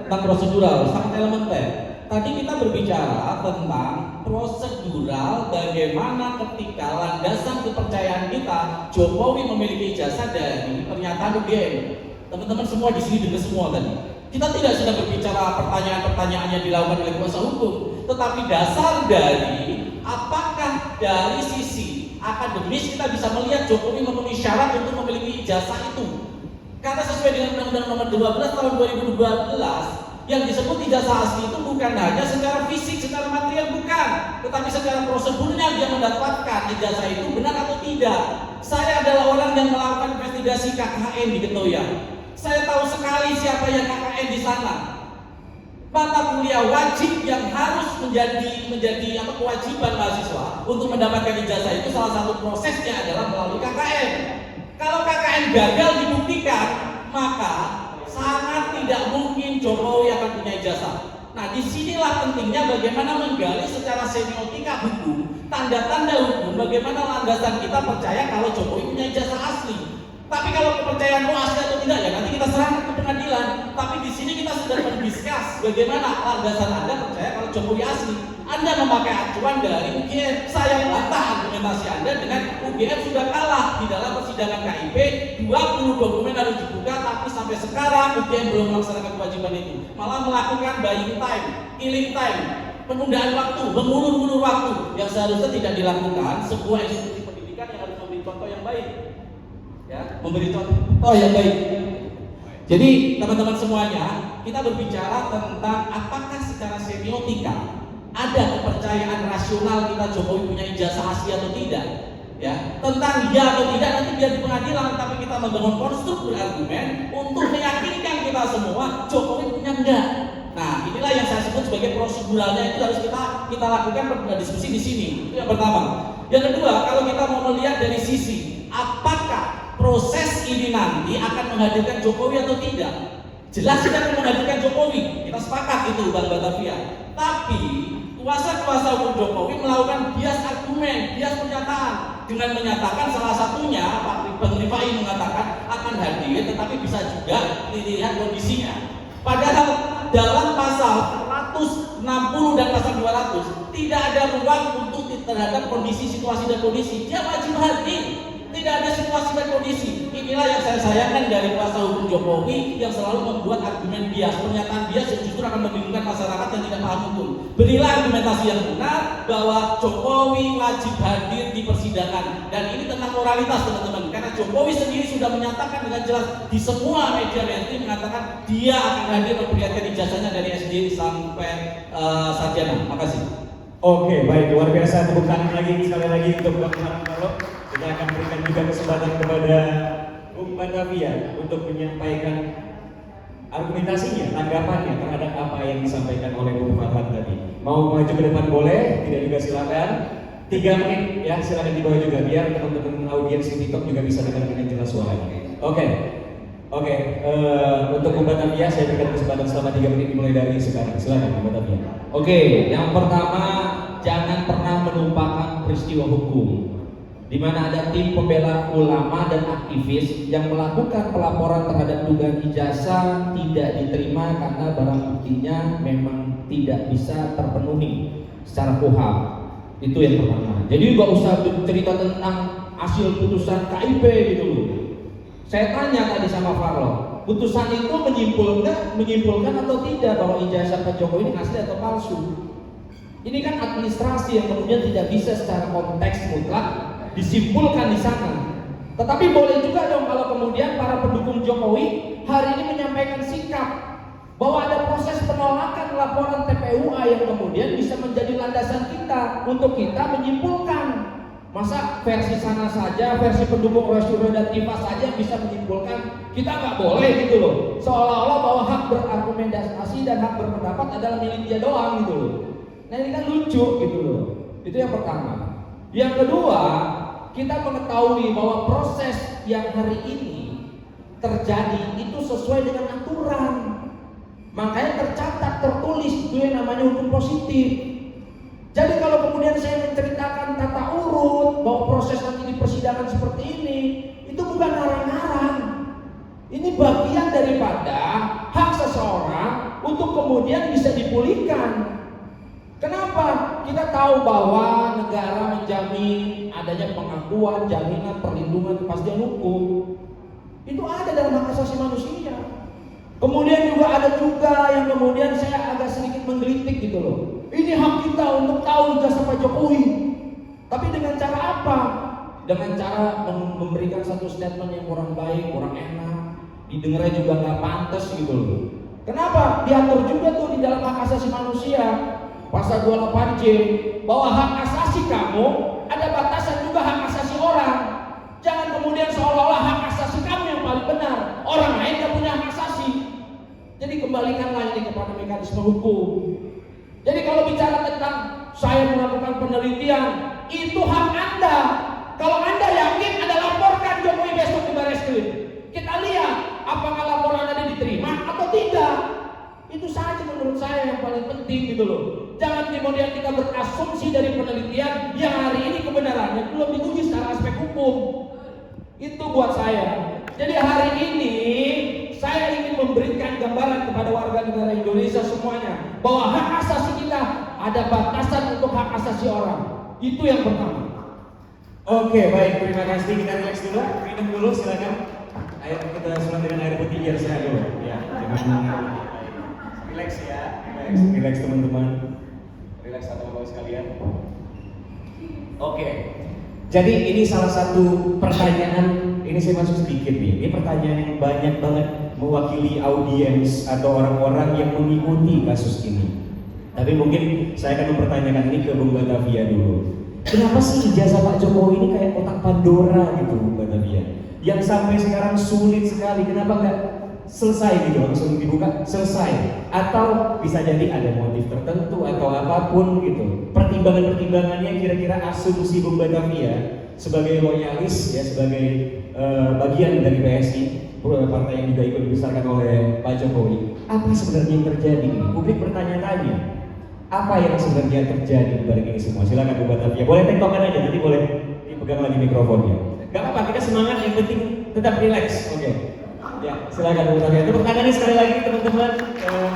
tentang prosedural sangat elementer. Tadi kita berbicara tentang prosedural bagaimana ketika landasan kepercayaan kita Jokowi memiliki ijazah dari pernyataan UGM. Teman-teman semua di sini dengar semua tadi. Kita tidak sedang berbicara pertanyaan-pertanyaan yang dilakukan oleh kuasa hukum, tetapi dasar dari apakah dari sisi akademis kita bisa melihat Jokowi memenuhi syarat untuk memiliki ijazah itu. Karena sesuai dengan Undang-Undang Nomor 12 Tahun 2012 yang disebut ijazah asli itu bukan hanya secara fisik, secara material bukan, tetapi secara prosedurnya dia mendapatkan ijazah itu benar atau tidak. Saya adalah orang yang melakukan investigasi KKN di Ketoya. Saya tahu sekali siapa yang KKN di sana. Mata kuliah wajib yang harus menjadi kewajiban mahasiswa untuk mendapatkan ijazah itu salah satu prosesnya adalah melalui KKN. Kalau KKN gagal dibuktikan, maka Jokowi akan punya ijazah. Nah, disinilah pentingnya bagaimana menggali secara semiotika hukum, tanda-tanda hukum, bagaimana landasan kita percaya kalau Jokowi punya ijazah asli. Tapi kalau kepercayaanmu asli atau tidak, ya nanti kita serahkan ke pengadilan. Tapi di sini kita sudah mendiskus bagaimana landasan Anda percaya kalau Jokowi asli. Anda memakai acuan dari UGM. Saya bantah argumentasi Anda dengan UGM sudah kalah di dalam persidangan KIP. 20 dokumen harus dibuka, tapi sampai sekarang UGM belum melaksanakan kewajiban itu. Malah melakukan buying time, killing time, penundaan waktu, mengulur-ulur waktu yang seharusnya tidak dilakukan. Sebuah institusi pendidikan yang harus memberi contoh yang baik, ya, memberi contoh yang baik. Jadi teman-teman semuanya, kita berbicara tentang apakah secara semiotika ada kepercayaan rasional kita Jokowi punya ijazah asli atau tidak, ya, tentang ya atau tidak nanti biar di pengadilan, tapi kita membangun konstruk berargumen untuk meyakinkan kita semua Jokowi punya enggak. Nah, inilah yang saya sebut sebagai proseduralnya, itu harus kita lakukan pada diskusi di sini. Itu yang pertama. Yang kedua, kalau kita mau melihat dari sisi apakah proses ini nanti akan menghadirkan Jokowi atau tidak, jelas kita akan menghadirkan Jokowi, kita sepakat itu Bang Batavia. Tapi kuasa-kuasa hukum Jokowi melakukan bias argumen, bias pernyataan dengan menyatakan salah satunya Pak Rifai mengatakan akan hadir, tetapi bisa juga dilihat kondisinya. Padahal dalam pasal 160 dan pasal 200 tidak ada ruang untuk terhadap kondisi, situasi dan kondisi. Dia wajib hadir. Tidak ada situasi dan kondisi. Inilah yang saya sayangkan dari kuasa hukum Jokowi yang selalu membuat argumen bias, pernyataan bias yang justru akan membingungkan masyarakat yang tidak paham hukum. Berilah argumentasi yang benar bahwa Jokowi wajib hadir di persidangan, dan ini tentang moralitas teman-teman. Karena Jokowi sendiri sudah menyatakan dengan jelas di semua media mainstream mengatakan dia akan hadir memperlihatkan ijazahnya dari SD sampai sarjana. Makasih. Oke, baik, luar biasa. Tepuk tangan lagi sekali lagi untuk Bang Harun. Kita akan berikan juga kesempatan kepada Bung Batavia untuk menyampaikan argumentasinya, tanggapannya terhadap apa yang disampaikan oleh Bung Farhan tadi. Mau maju ke depan boleh, tidak juga silakan. 3 menit ya, silakan di bawah juga biar teman-teman audiens di TikTok juga bisa dengar dengan jelas suaranya. Oke, untuk Bung Batavia saya berikan kesempatan selama 3 menit dimulai dari sekarang. Silakan Bung Batavia. Oke, yang pertama, jangan pernah melupakan peristiwa hukum di mana ada tim pembela ulama dan aktivis yang melakukan pelaporan terhadap dugaan ijazah tidak diterima karena barang buktinya memang tidak bisa terpenuhi secara KUHP. Itu yang pertama. Jadi nggak usah cerita tentang hasil putusan KIP gitu loh. Saya tanya tadi sama Farlo, putusan itu menyimpulkan atau tidak bahwa ijazah Pak Jokowi ini asli atau palsu? Ini kan administrasi yang kemudian tidak bisa secara konteks mutlak disimpulkan di sana. Tetapi boleh juga dong kalau kemudian para pendukung Jokowi hari ini menyampaikan sikap bahwa ada proses penolakan laporan TPUA yang kemudian bisa menjadi landasan kita untuk kita menyimpulkan. Masa versi sana saja, versi pendukung Rasulullah dan Tifa saja bisa menyimpulkan, kita nggak boleh gitu loh. Seolah-olah bahwa hak berargumentasi dan hak berpendapat adalah milik dia doang gitu loh. Nah ini kan lucu gitu loh. Itu yang pertama. Yang kedua, kita mengetahui bahwa proses yang hari ini terjadi itu sesuai dengan aturan. Makanya tercatat, tertulis, itu yang namanya hukum positif. Jadi kalau kemudian saya menceritakan tata urut bahwa proses nanti di persidangan seperti ini, itu bukan ngarang-ngarang. Ini bagian daripada hak seseorang untuk kemudian bisa dipulihkan. Kenapa? Kita tahu bahwa negara menjamin adanya pengakuan, jaminan, perlindungan, kepastian hukum. Itu ada dalam hak asasi manusia. Kemudian juga ada juga yang kemudian saya agak sedikit menggelitik gitu loh. Ini hak kita untuk tahu ijazah Pak Jokowi. Tapi dengan cara apa? Dengan cara memberikan satu statement yang kurang baik, kurang enak, didengarnya juga nggak pantas gitu loh. Kenapa? Diatur juga tuh di dalam hak asasi manusia. Pasal 28J bahwa hak asasi kamu ada batasan juga hak asasi orang. Jangan kemudian seolah-olah hak asasi kamu yang paling benar, orang lain yang punya hak asasi. Jadi kembalikanlah ini kepada mekanisme hukum. Jadi kalau bicara tentang saya melakukan penelitian, itu hak Anda. Kalau Anda yakin, Anda laporkan Jokowi besok di Barreskrim. Kita lihat apakah laporan Anda diterima atau tidak. penting gitu loh. Jangan kemudian kita berasumsi dari penelitian yang hari ini kebenarannya belum diuji secara aspek hukum. Itu buat saya. Jadi hari ini saya ingin memberikan gambaran kepada warga negara Indonesia semuanya bahwa hak asasi kita ada batasan untuk hak asasi orang. Itu yang pertama. Oke, baik, terima kasih. Kita relax dulu, minum dulu, silakan. Ayo kita sunat dengan air putih biar sehat dulu. Ya, jangan relax ya, relax teman-teman, relax teman-teman sekalian. Oke, jadi ini salah satu pertanyaan. Ini saya masuk sedikit nih. Ini pertanyaan yang banyak banget mewakili audiens atau orang-orang yang mengikuti kasus ini. Tapi mungkin saya akan mempertanyakan ini ke Bung Batavia dulu. Kenapa sih ijazah Pak Jokowi ini kayak kotak Pandora gitu, Bung Batavia? Yang sampai sekarang sulit sekali. Kenapa nggak selesai gitu, langsung dibuka selesai? Atau bisa jadi ada motif tertentu atau apapun gitu. Pertimbangannya kira-kira asumsi Bung Batavia sebagai loyalis ya, sebagai bagian dari PSI, partai yang juga ikut dibesarkan oleh Pak Jokowi. Apa sebenarnya yang terjadi ini? Publik bertanya-tanya. Apa yang sebenarnya terjadi di balik ini semua? Silakan Bu Batavia. Boleh tektokan aja, nanti boleh dipegang lagi mikrofonnya. Gak apa-apa, kita semangat, yang penting tetap relax. Oke. Ya, silakan Bu Batavia. Tepuk tangannya sekali lagi teman-teman.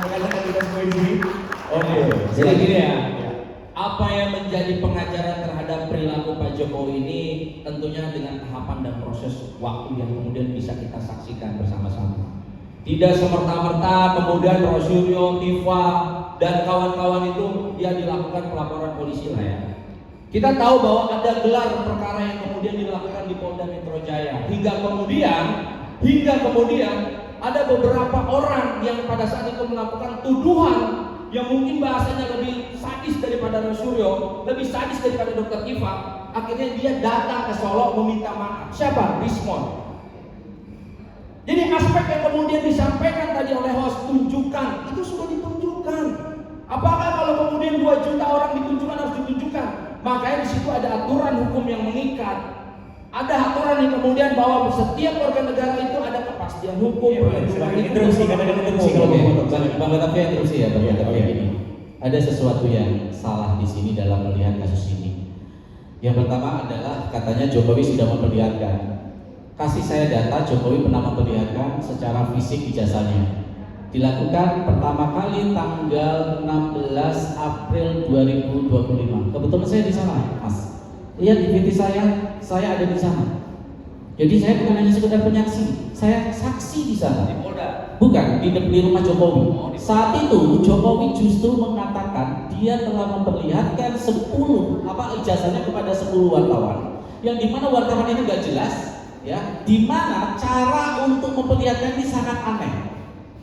Rekan-rekan kita semua di sini. Oke. Jadi gini ya. Apa yang menjadi pengajaran terhadap perilaku Pak Jokowi ini tentunya dengan tahapan dan proses waktu yang kemudian bisa kita saksikan bersama-sama. Tidak semerta-merta kemudian Rosuryo, Tifa, dan kawan-kawan itu ya dilakukan pelaporan polisi lah ya. Kita tahu bahwa ada gelar perkara yang kemudian dilakukan di Polda Metro Jaya. Hingga kemudian ada beberapa orang yang pada saat itu melakukan tuduhan yang mungkin bahasanya lebih sadis daripada Rosuryo, lebih sadis daripada Dr. Tifa. Akhirnya dia datang ke Solo meminta maaf. Siapa? Rismon. Jadi aspek yang kemudian disampaikan tadi oleh host, tunjukkan, itu sudah ditunjukkan. Apakah kalau kemudian 2 juta orang ditunjukkan harus ditunjukkan? Makanya di situ ada aturan hukum yang mengikat. Ada aturan yang kemudian bahwa setiap warga negara itu ada kepastian hukum. Interupsi, kadang-kadang interupsi kalau mau potong. Bang Batavia interupsi ya, Bang Batavia ini. Ada sesuatu yang salah di sini dalam melihat kasus ini. Yang pertama adalah katanya Jokowi sudah memperlihatkan. Kasih saya data, Jokowi pernah memperlihatkan secara fisik ijazahnya. Dilakukan pertama kali tanggal 16 April 2025. Kebetulan saya di sana, Mas. Lihat di VT saya ada di sana. Jadi saya bukan hanya sekedar penyaksi, saya saksi di sana. Di Polda? Bukan, di rumah Jokowi. Saat itu Jokowi justru mengatakan dia telah memperlihatkan 10 ijazahnya kepada 10 wartawan. Yang dimana wartawan ini nggak jelas, ya. Dimana cara untuk memperlihatkan ini sangat aneh.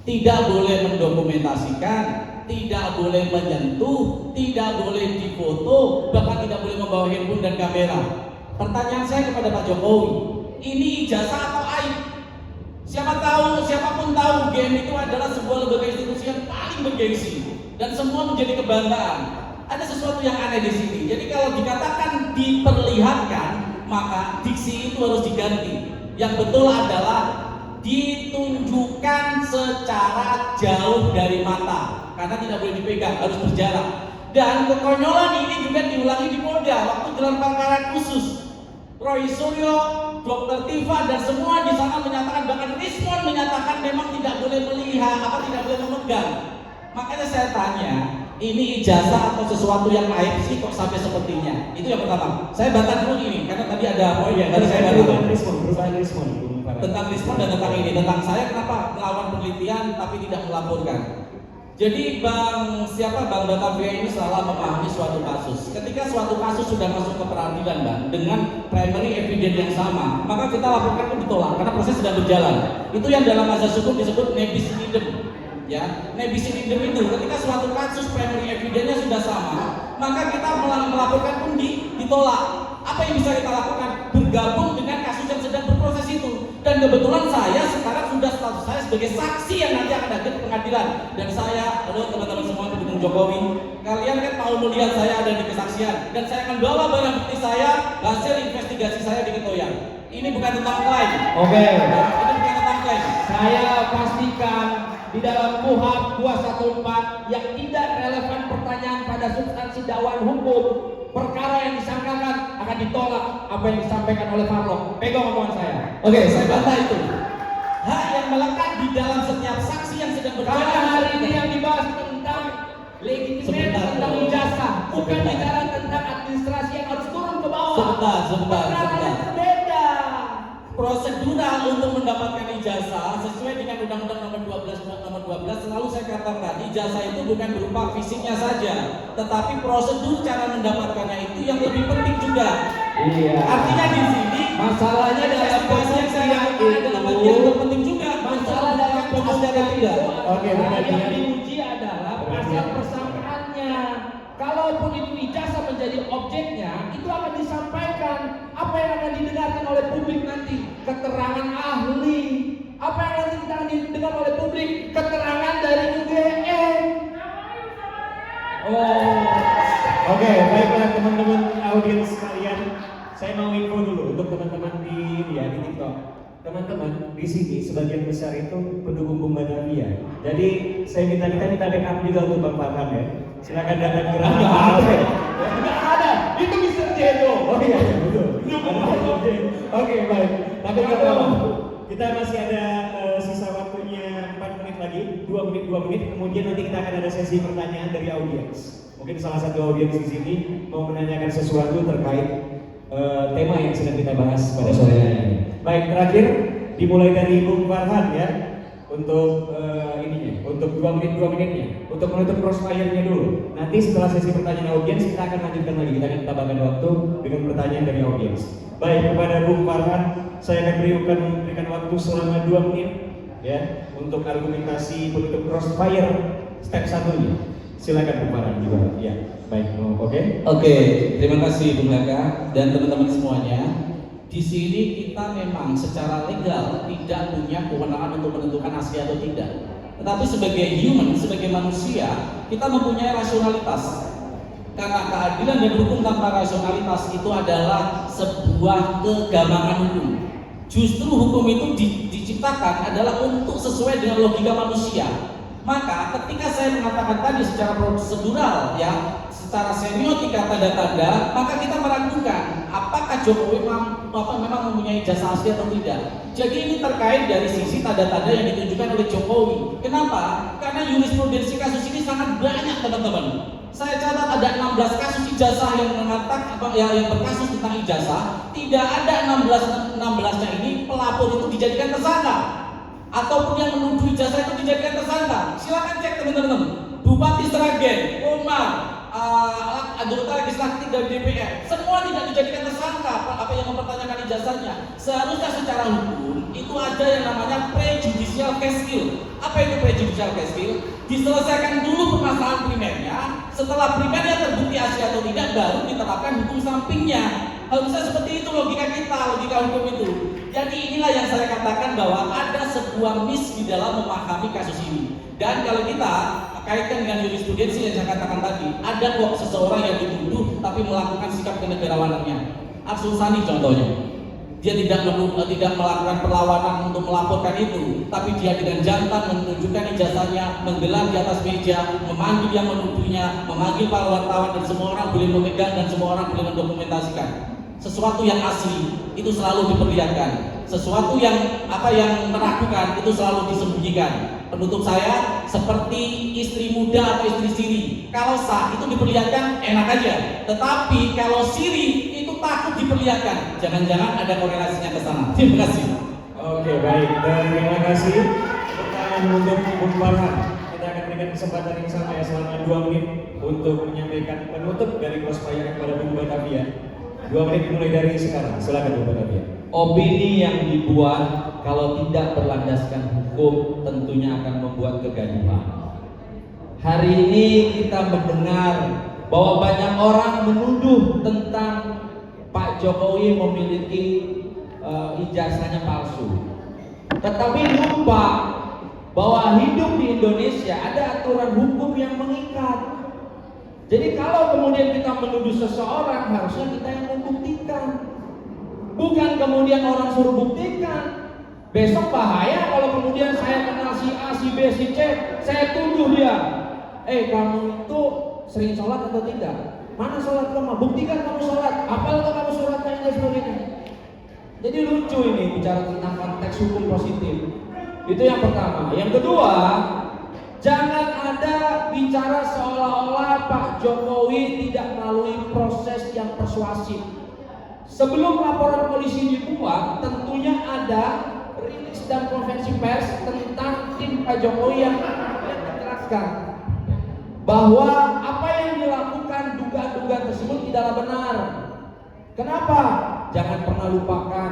Tidak boleh mendokumentasikan, tidak boleh menyentuh, tidak boleh difoto, bahkan tidak boleh membawa handphone dan kamera. Pertanyaan saya kepada Pak Jokowi, ini ijazah atau aib? Siapapun tahu GM itu adalah sebuah lembaga institusi yang paling bergengsi dan semua menjadi kebanggaan. Ada sesuatu yang aneh di sini. Jadi kalau dikatakan diperlihatkan, maka diksi itu harus diganti. Yang betul adalah ditunjukkan secara jauh dari mata, karena tidak boleh dipegang, harus berjarak. Dan kekonyolan ini juga diulangi di Polda waktu gelar perkara khusus. Roy Suryo, Dr. Tifa dan semua di sana menyatakan, bahkan Rismon menyatakan memang tidak boleh melihat, tidak boleh memegang. Makanya saya tanya, ini ijazah atau sesuatu yang aib sih kok sampai sepertinya? Itu yang pertama. Saya bantah dulu ini karena tadi ada poin yang tadi saya perubahan respon tentang respon dan tentang ini, tentang saya kenapa melawan penelitian tapi tidak melaporkan. Jadi Bang Batavia ini salah memahami suatu kasus. Ketika suatu kasus sudah masuk ke peradilan, Bang, dengan primary evidence yang sama, maka kita laporkan pun ditolak karena proses sedang berjalan. Itu yang dalam azas hukum disebut nebis in idem. Ya, nebis in idem itu ketika suatu kasus primary evidence-nya sudah sama, maka kita melaporkan pun ditolak. Apa yang bisa kita lakukan? Bergabung dengan kasus yang sedang berproses itu. Dan kebetulan saya sekarang sudah status saya sebagai saksi yang nanti akan hadir ke pengadilan. Dan saya, halo teman-teman semua pendukung Jokowi, kalian kan mau melihat saya ada di kesaksian, dan saya akan bawa barang bukti saya, hasil investigasi saya di Ketoyang. Ini bukan tentang klaim. Oke. Ini bukan tentang klaim. Saya pastikan di dalam KUHP 214 yang tidak relevan pertanyaan pada substansi dakwaan hukum, perkara yang disangkakan akan ditolak apa yang disampaikan oleh Farloh. Pegang omongan saya. Oke, saya bantah itu. Hak yang melekat di dalam setiap saksi yang sedang berjalan. Karena hari ini yang dibahas tentang legitimasi, tentang ijazah, bukan bicara tentang administrasi yang harus turun ke bawah. Sebentar. Perkaranya berbeda. Prosedural untuk mendapatkan ijazah sesuai dengan Undang-Undang Nomor 12 selalu saya katakan ijazah itu bukan berupa fisiknya saja, tetapi prosedur cara mendapatkannya itu yang lebih penting juga. Iya. Artinya di sini Masalahnya dalam yang saya lakukan adalah bagian terpenting juga. Masalah dalam pembuktian tidak. Oke, berarti yang diuji adalah pasal persangkaannya. Kalaupun itu ijazah menjadi objeknya, itu akan disampaikan apa yang akan didengarkan oleh publik nanti, keterangan ahli. Apa yang nanti kita akan didengar oleh publik, keterangan dari UGM. Oke, baiklah teman-teman audiens sekalian. Saya mau info dulu untuk teman-teman di TikTok. Teman-teman di sini sebagian besar itu pendukung Bung Batavia. Jadi saya minta backup juga untuk Bang Farhan ya. Silakan datang ke Nggak ada, itu Mr. Jedo. Oh iya, betul. Oke, baik. Tapi nggak apa-apa. Kita masih ada sisa waktunya 4 menit lagi, 2 menit. Kemudian nanti kita akan ada sesi pertanyaan dari audiens. Mungkin salah satu audiens di sini mau menanyakan sesuatu terkait tema yang sedang kita bahas pada sore hari ini. Baik, terakhir dimulai dari Bung Farhan ya untuk untuk 2 menitnya, untuk menutup crossfire-nya dulu. Nanti setelah sesi pertanyaan audiens kita akan lanjutkan lagi, kita akan tambahkan waktu dengan pertanyaan dari audiens. Baik, kepada Bung Farhan saya akan berikan waktu selama 2 menit ya untuk argumentasi penutup crossfire step 1-nya. Silakan Bung Farhan juga. Ya, baik. Oke, terima kasih Bung Laka dan teman-teman semuanya. Di sini kita memang secara legal tidak punya kewenangan untuk menentukan asli atau tidak. Tetapi sebagai human, sebagai manusia, kita mempunyai rasionalitas. Karena keadilan dan hukum tanpa rasionalitas itu adalah sebuah kegamangan hukum. Justru hukum itu diciptakan adalah untuk sesuai dengan logika manusia. Maka ketika saya mengatakan tadi secara prosedural ya, secara semiotika tanda-tanda, maka kita meragukan apakah Jokowi memang mempunyai ijazah asli atau tidak. Jadi ini terkait dari sisi tanda-tanda yang ditunjukkan oleh Jokowi. Kenapa? Karena jurisprudensi kasus ini sangat banyak teman-teman. Saya catat ada 16 kasus ijazah yang mengatakan yang berkasus tentang ijazah, tidak ada 16-nya ini pelapor itu dijadikan tersangka ataupun yang menuduh ijazah itu dijadikan tersangka. Silakan cek teman-teman. Bupati Sragen, Umar, anggota legislatif dari DPR, semua tidak dijadikan tersangka apa yang mempertanyakan ijazahnya. Seharusnya secara hukum itu ada yang namanya prejudicial castil. Apa itu prejudicial castil? Diselesaikan dulu permasalahan primernya. Setelah primernya terbukti asli atau tidak, baru diterapkan hukum sampingnya. Harusnya seperti itu logika kita, logika hukum itu. Jadi inilah yang saya katakan bahwa ada sebuah miss di dalam memahami kasus ini. Dan kalau kita kaitkan dengan jurisprudensi yang saya katakan tadi, ada kok seseorang yang dituduh tapi melakukan sikap kenegarawanannya. Arsul Sani contohnya, dia tidak melakukan perlawanan untuk melaporkan itu, tapi dia dengan jantan menunjukkan ijazahnya, menggelar di atas meja, memanggil yang menuduhnya, memanggil para wartawan dan semua orang boleh memegang dan semua orang boleh mendokumentasikan. Sesuatu yang asli itu selalu diperlihatkan, sesuatu yang meragukan itu selalu disembunyikan. Penutup saya seperti istri muda atau istri siri, kalau sah itu diperlihatkan enak aja, tetapi kalau siri itu takut diperlihatkan. Jangan-jangan ada korelasinya ke sana. Terima kasih. Oke, baik. Dan terima kasih. Pertanyaan untuk Bung Farhan. Kita akan berikan kesempatan yang sama ya selama 2 menit untuk menyampaikan penutup dari crossfire kepada Bung Batavia. 2 menit mulai dari sekarang. Silakan Bung Batavia. Opini yang dibuat kalau tidak berlandaskan hukum tentunya akan membuat kegaduhan. Hari ini kita mendengar bahwa banyak orang menuduh tentang Pak Jokowi memiliki ijazahnya palsu. Tetapi lupa bahwa hidup di Indonesia ada aturan hukum yang mengikat. Jadi kalau kemudian kita menuduh seseorang, harusnya kita yang membuktikan. Bukan kemudian orang suruh buktikan. Besok bahaya kalau kemudian saya kenal si A, si B, si C, saya tuduh dia. Kamu itu sering sholat atau tidak? Mana sholat kamu? Buktikan kamu sholat. Apalagi kamu sholatnya dan sebagainya. Jadi lucu ini bicara tentang konteks hukum positif. Itu yang pertama. Yang kedua, jangan ada bicara seolah-olah Pak Jokowi tidak melalui proses yang persuasif. Sebelum laporan polisi dibuat, tentunya ada rilis dan konferensi pers tentang tim Pak Jokowi yang menjelaskan bahwa apa yang dilakukan dugaan-dugaan tersebut tidaklah benar. Kenapa? Jangan pernah lupakan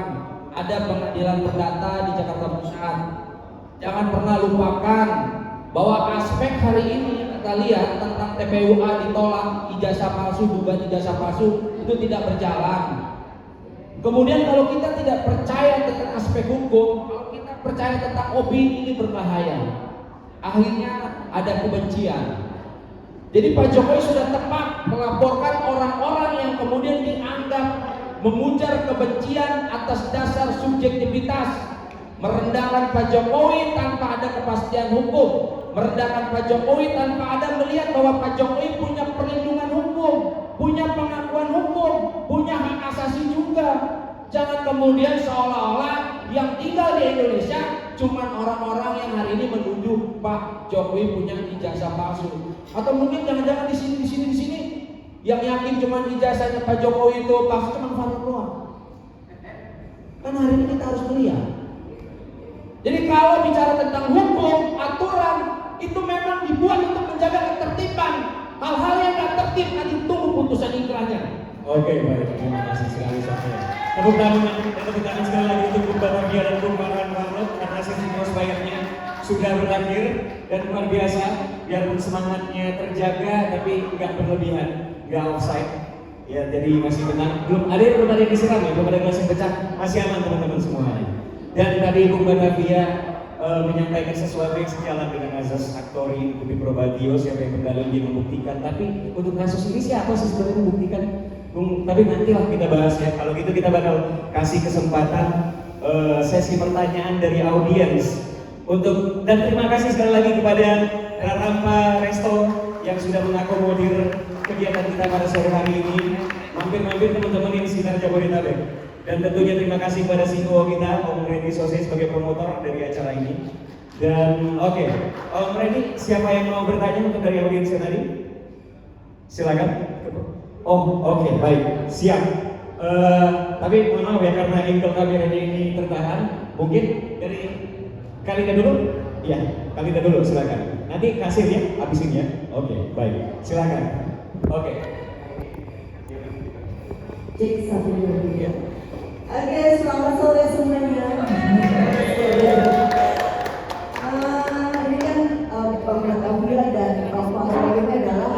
ada pengadilan perdata di Jakarta Pusat. Jangan pernah lupakan bahwa aspek hari ini kita lihat tentang TPUA ditolak, ijazah palsu, dugaan ijazah palsu itu tidak berjalan. Kemudian kalau kita tidak percaya tentang aspek hukum, kalau kita percaya tentang opini, ini berbahaya. Akhirnya ada kebencian. Jadi Pak Jokowi sudah tepat melaporkan orang-orang yang kemudian dianggap memujar kebencian atas dasar subjektivitas, merendahkan Pak Jokowi tanpa ada kepastian hukum, merendahkan Pak Jokowi tanpa ada melihat bahwa Pak Jokowi punya perlindungan hukum, punya pengakuan hukum, punya hak asasi juga. Jangan kemudian seolah-olah yang tinggal di Indonesia cuman orang-orang yang hari ini menuduh Pak Jokowi punya ijazah palsu. Atau mungkin jangan-jangan di sini yang yakin cuman ijazahnya Pak Jokowi itu palsu cuman Faruk doang. Kan hari ini kita harus melihat. Jadi kalau bicara tentang hukum, aturan itu memang dibuat untuk menjaga ketertiban. Hal-hal yang tak tertib nanti tunggu putusan ikrahnya. Oke, baik, terima kasih sekali Sofia. Tepuk tangan sekali lagi untuk Bung Batavia dan Bung Marwan Mahmud karena sesi crossfire-nya sudah berakhir dan luar biasa. Biarpun semangatnya terjaga tapi nggak berlebihan, nggak offside. Ya, jadi masih tenang. Belum ada yang disiram ya, belum ada gelas yang pecah. Masih aman teman-teman semuanya. Dan tadi Bung Batavia menyampaikan sesuatu yang sejalan dengan azas aktori Budi Probadio, siapa yang berdalil dia membuktikan. Tapi untuk kasus ini siapa sih sebenarnya membuktikan? Tapi nantilah kita bahas ya. Kalau gitu kita bakal kasih kesempatan sesi pertanyaan dari audiens dan terima kasih sekali lagi kepada Rarampa Resto yang sudah mengakomodir kegiatan kita pada sore hari ini. Mampir-mampir teman-teman yang di sekitar Jabodetabek. Dan tentunya terima kasih kepada CEO kita Om Randy Sose sebagai promotor dari acara ini. Dan oke, Om Randy, siapa yang mau bertanya untuk dari audiensnya tadi? Silakan. Oh, oke, baik, siap. Tapi mohon maaf ya karena angle kameranya ini tertahan. Mungkin dari Kalida dulu? Iya, Kalida dulu, silakan. Nanti kasir ya, habisin ya. Oke, baik, silakan. Oke. Cek satu dulu ya. Oke, selamat sore semuanya. Ini kan Bang Batavia dan Bang Faruk ini adalah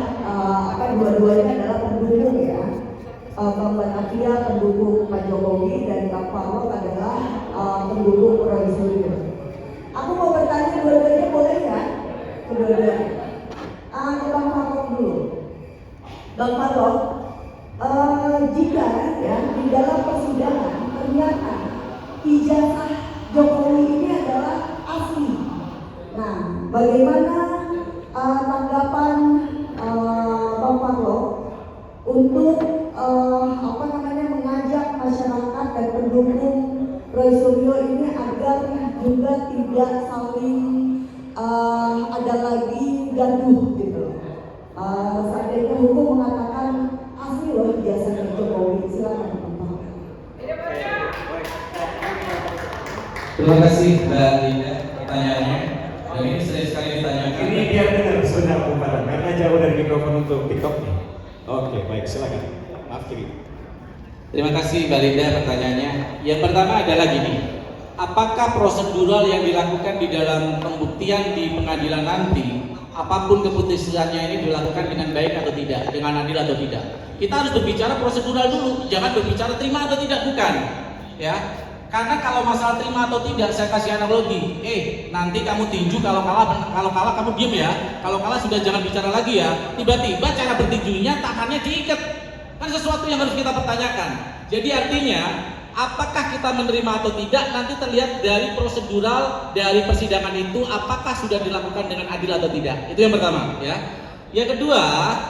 dua-duanya adalah pendukung ya. Bang Batavia pendukung Pak Jokowi dan Bang Faruk adalah pendukung Roy Suryo. Aku mau bertanya dua-duanya boleh ya? Kedua-duanya. Ke Bang Faruk dulu. Bang Faruk, jika ya di dalam persidangan ternyata ijazah Jokowi ini adalah asli. Nah, bagaimana tanggapan Bang Faruk untuk mengajak masyarakat dan pendukung Roy Suryo ini agar juga tidak saling ada lagi gaduh gitu. Seandainya hukum mengatakan asli loh ijazahnya Jokowi, silakan Bang Faruk. Terima kasih Mbak Linda pertanyaannya. Dan ini sering sekali ditanyakan. Ini biar dengar sebentar Bung Faruk, karena jauh dari mikrofon untuk TikToknya. Oke, baik, silakan. Maaf kiri. Terima kasih Mbak Linda pertanyaannya. Yang pertama adalah gini, apakah prosedural yang dilakukan di dalam pembuktian di pengadilan nanti, apapun keputusannya ini dilakukan dengan baik atau tidak, dengan adil atau tidak? Kita harus berbicara prosedural dulu, jangan berbicara terima atau tidak, bukan. Ya, karena kalau masalah terima atau tidak, saya kasih analogi. Nanti kamu tinju, kalau kalah kamu diem ya. Kalau kalah sudah jangan bicara lagi ya. Tiba-tiba cara bertinjunya tangannya diikat. Kan sesuatu yang harus kita pertanyakan. Jadi artinya apakah kita menerima atau tidak nanti terlihat dari prosedural dari persidangan itu, apakah sudah dilakukan dengan adil atau tidak. Itu yang pertama, ya. Yang kedua,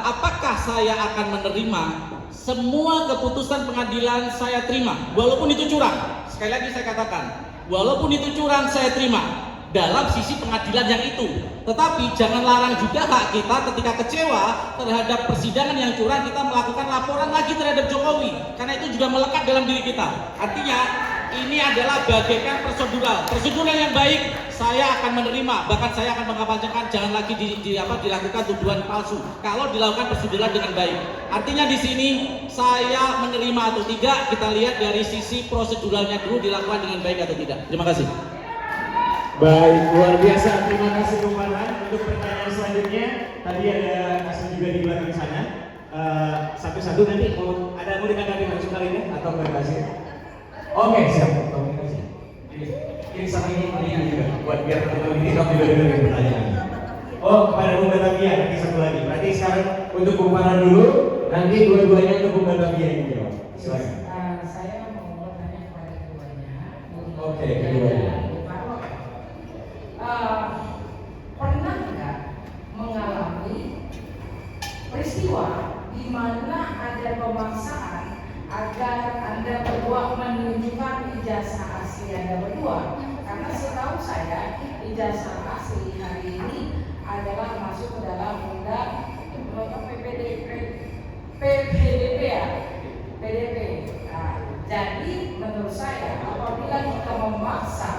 apakah saya akan menerima semua keputusan pengadilan saya terima, walaupun itu curang. Sekali lagi saya katakan, walaupun itu curang saya terima dalam sisi pengadilan yang itu. Tetapi jangan larang juga hak kita ketika kecewa terhadap persidangan yang curang, kita melakukan laporan lagi terhadap Jokowi, karena itu juga melekat dalam diri kita. Artinya ini adalah bagaikan prosedural yang baik. Saya akan menerima, bahkan saya akan mengamankan jangan lagi dilakukan tuduhan palsu kalau dilakukan prosedural dengan baik. Artinya di sini saya menerima atau tidak, kita lihat dari sisi proseduralnya dulu dilakukan dengan baik atau tidak. Terima kasih. Baik, luar biasa. Terima kasih Bung Farhan. Untuk pertanyaan selanjutnya, tadi ada kasus juga di belakang sana. Satu-satu nanti mau ditanggapi langsung kali ini atau nggak kasih? Oke, siap. Oke, kasih. Ini sama ini juga buat biar teman-teman di TikTok juga dengerin pertanyaannya. Oh, kepada Bung Batavia, nanti satu lagi. Berarti sekarang untuk Bung Farhan dulu, nanti dua-duanya untuk Bung Batavia yang jawab. Silakan. Saya mau bertanya kepada keduanya. Oke, keduanya. Pernah nggak mengalami peristiwa di mana ada pemaksaan agar Anda berdua menunjukkan ijazah asli Anda berdua? Karena setahu saya ijazah asli hari ini adalah masuk ke dalam undang PPDP ya, PDP. Nah, jadi menurut saya apabila kita memaksa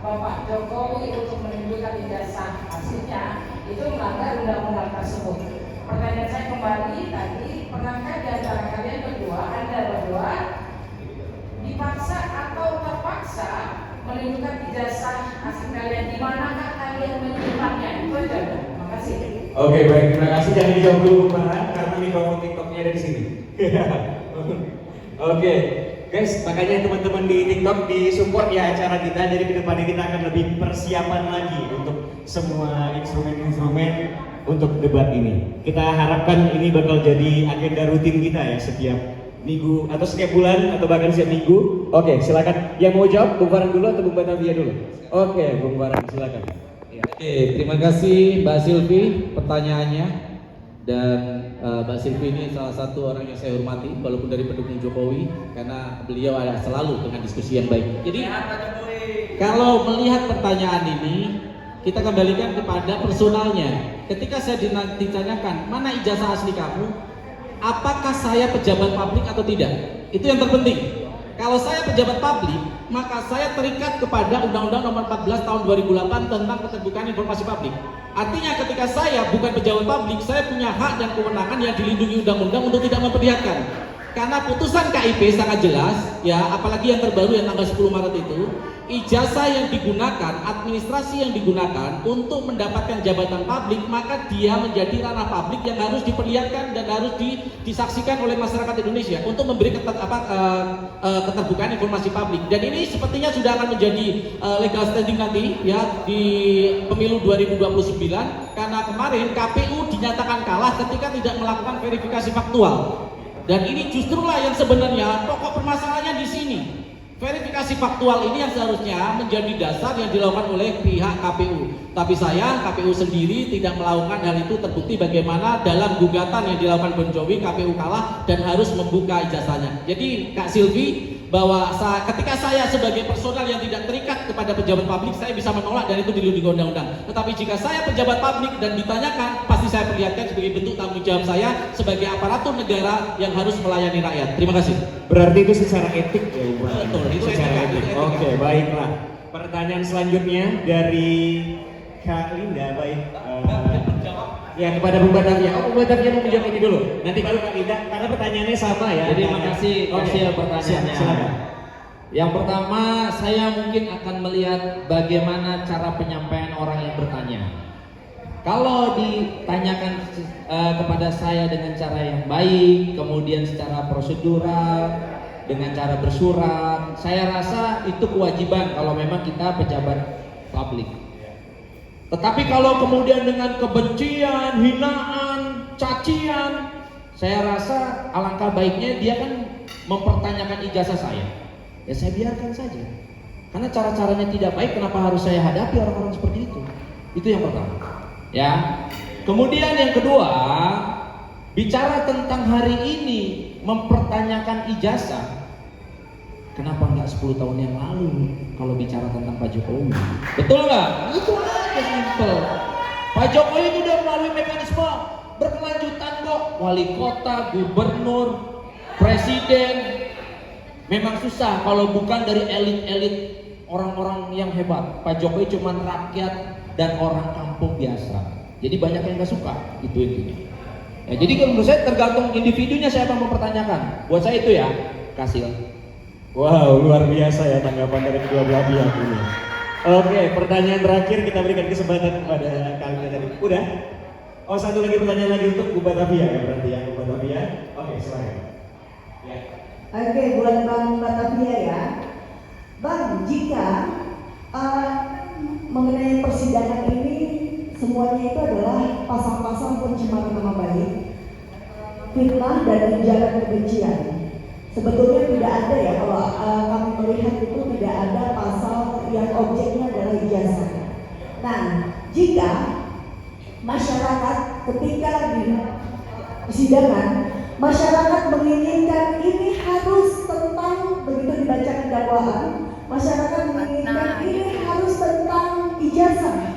Bapak Jokowi untuk menunjukkan ijazah aslinya, itu melanggar undang-undang tersebut. Pertanyaan saya kembali tadi, pernahkah di antara kalian berdua, Anda berdua, dipaksa atau terpaksa menunjukkan ijazah asli kalian? Di manakah kalian menyimpannya? Itu aja. Terima kasih. Oke, baik, terima kasih. Jangan dijawab dulu Bung Farhan karena mikrofon TikToknya ada di sini. Oke, guys, makanya teman-teman di TikTok disupport ya acara kita. Jadi kedepannya kita akan lebih persiapan lagi untuk semua instrumen-instrumen untuk debat ini. Kita harapkan ini bakal jadi agenda rutin kita ya setiap minggu atau setiap bulan atau bahkan setiap minggu. Oke, silakan. Yang mau jawab Bung Farhan dulu atau Bung Batavia dulu? Oke, Bung Farhan silakan. Oke, terima kasih Mbak Silvi pertanyaannya. Dan Mbak Silvi ini salah satu orang yang saya hormati walaupun dari pendukung Jokowi, karena beliau ada selalu dengan diskusi yang baik. Jadi kalau melihat pertanyaan ini, kita kembalikan kepada personalnya. Ketika saya ditanyakan mana ijazah asli kamu, apakah saya pejabat publik atau tidak, itu yang terpenting. Kalau saya pejabat publik, maka saya terikat kepada Undang-Undang Nomor 14 Tahun 2008 tentang keterbukaan informasi publik. Artinya ketika saya bukan pejabat publik, saya punya hak dan kewenangan yang dilindungi undang-undang untuk tidak memperlihatkan. Karena putusan KIP sangat jelas, ya, apalagi yang terbaru yang tanggal 10 Maret itu, ijazah yang digunakan, administrasi yang digunakan untuk mendapatkan jabatan publik, maka dia menjadi ranah publik yang harus diperlihatkan dan harus disaksikan oleh masyarakat Indonesia untuk memberi keterbukaan informasi publik. Dan ini sepertinya sudah akan menjadi legal standing nanti ya di pemilu 2029, karena kemarin KPU dinyatakan kalah ketika tidak melakukan verifikasi faktual. Dan ini justrulah yang sebenarnya pokok permasalahannya di sini. Verifikasi faktual ini yang seharusnya menjadi dasar yang dilakukan oleh pihak KPU. Tapi sayang KPU sendiri tidak melakukan hal itu. Terbukti bagaimana dalam gugatan yang dilakukan Bon Jovi, KPU kalah dan harus membuka ijazahnya. Jadi Kak Silvi, bahwa ketika saya sebagai personal yang tidak terikat kepada pejabat publik, saya bisa menolak dan itu dilindungi undang-undang. Tetapi jika saya pejabat publik dan ditanyakan, pasti saya perlihatkan sebagai bentuk tanggung jawab saya sebagai aparatur negara yang harus melayani rakyat. Terima kasih. Berarti itu secara etik ya, Bung Farhan? Betul, itu secara etika. etik. Oke, baiklah. Pertanyaan selanjutnya dari Kak Linda, baik. Ya, kepada Bung Batavia. Oh, Bung Batavia mau menjawab ini dulu. Nanti baru Kak Linda, karena pertanyaannya sama ya. Jadi makasih pertanyaannya. Silakan. Yang pertama, saya mungkin akan melihat bagaimana cara penyampaian orang yang bertanya. Kalau ditanyakan kepada saya dengan cara yang baik, kemudian secara prosedural, dengan cara bersurat, saya rasa itu kewajiban kalau memang kita pejabat publik. Tetapi kalau kemudian dengan kebencian, hinaan, cacian, saya rasa alangkah baiknya dia kan mempertanyakan ijazah saya. ya saya biarkan saja. Karena cara-caranya tidak baik, kenapa harus saya hadapi orang-orang seperti itu? Itu yang pertama. Ya. Kemudian yang kedua, bicara tentang hari ini mempertanyakan ijazah. Kenapa nggak 10 tahun yang lalu kalau bicara tentang Pak Jokowi? Betul nggak? Itu aja simpel. Pak Jokowi itu udah melalui mekanisme berkelanjutan kok. Wali kota, gubernur, presiden. Memang susah kalau bukan dari elit-elit orang-orang yang hebat. Pak Jokowi cuma rakyat dan orang kampung biasa. Jadi banyak yang nggak suka, itu intinya. Ya, jadi kalau menurut saya tergantung individunya siapa yang mempertanyakan. Buat saya itu ya, Kasil. Wow, luar biasa ya tanggapan dari kedua belah pihak ini. Oke, pertanyaan terakhir kita berikan kesempatan kepada kalian tadi. Udah? Oh, satu lagi pertanyaan lagi untuk Bu Batavia ya berarti ya, Bu Batavia. Oke, silakan. Ya. Oke, buat Bang Batavia ya. Bang, jika mengenai persidangan ini semuanya itu adalah pasal-pasal pencemaran nama baik, fitnah dan ujaran kebencian. Sebetulnya tidak ada ya, kalau kami melihat itu tidak ada pasal yang objeknya adalah ijazah. Nah, jika masyarakat ketika di persidangan, masyarakat menginginkan ini harus tentang, begitu dibacakan dakwaan, masyarakat menginginkan ini harus tentang ijazah.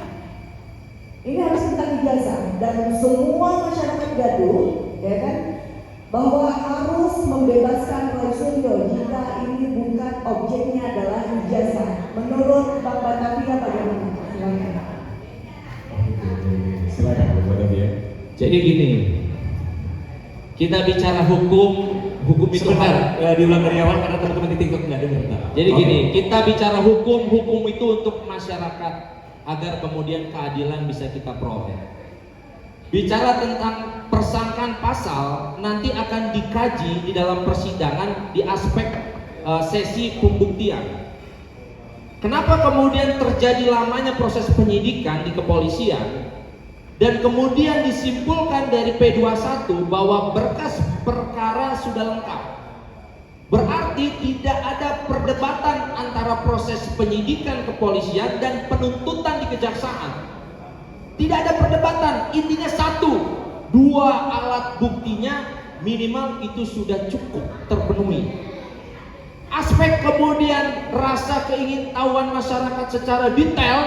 Ini harus tentang ijazah, dan semua masyarakat gaduh, ya kan? Bahwa harus membebaskan Roy Suryo jika ini bukan objeknya adalah ijazah. Menurut Bang Batavia bagaimana? Silakan Bu Batavia. Jadi gini, kita bicara hukum itu Sebentar, diulang dari awal karena teman-teman di TikTok nggak dengar. Jadi gini, kita bicara hukum itu untuk masyarakat agar kemudian keadilan bisa kita peroleh. Bicara tentang persangkaan pasal nanti akan dikaji di dalam persidangan di aspek sesi pembuktian. Kenapa kemudian terjadi lamanya proses penyidikan di kepolisian dan kemudian disimpulkan dari P21 bahwa berkas perkara sudah lengkap? Berarti tidak ada perdebatan antara proses penyidikan kepolisian dan penuntutan di kejaksaan. Tidak ada perdebatan, intinya satu, dua alat buktinya minimal itu sudah cukup terpenuhi. Aspek kemudian rasa keingintahuan masyarakat secara detail,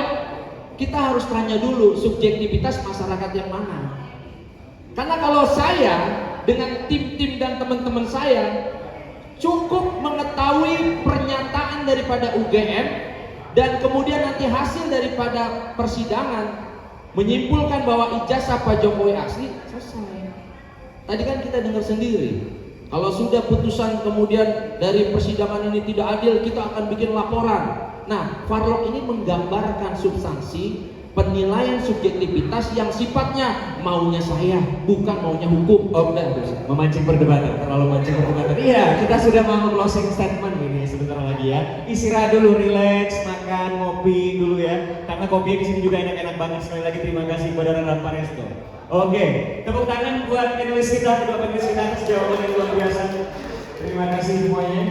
kita harus tanya dulu subjektivitas masyarakat yang mana. Karena kalau saya dengan tim-tim dan teman-teman saya cukup mengetahui pernyataan daripada UGM dan kemudian nanti hasil daripada persidangan menyimpulkan bahwa ijazah Pak Jokowi asli, selesai. Tadi kan kita dengar sendiri, kalau sudah putusan kemudian dari persidangan ini tidak adil, kita akan bikin laporan. Nah, Farlok ini menggambarkan substansi penilaian subjektivitas yang sifatnya maunya saya, bukan maunya hukum. Oh, udah, memancing perdebatan, terlalu mancing perdebatan. Iya, kita sudah mau closing statement ini sebentar lagi ya. Istirahat dulu, relax, makan, ngopi dulu ya. Karena kopinya di sini juga enak-enak banget. Sekali lagi terima kasih kepada Renan Paresto. Oke, tepuk tangan buat penulis kita, kedua penulis kita atas jawaban yang luar biasa. Terima kasih semuanya.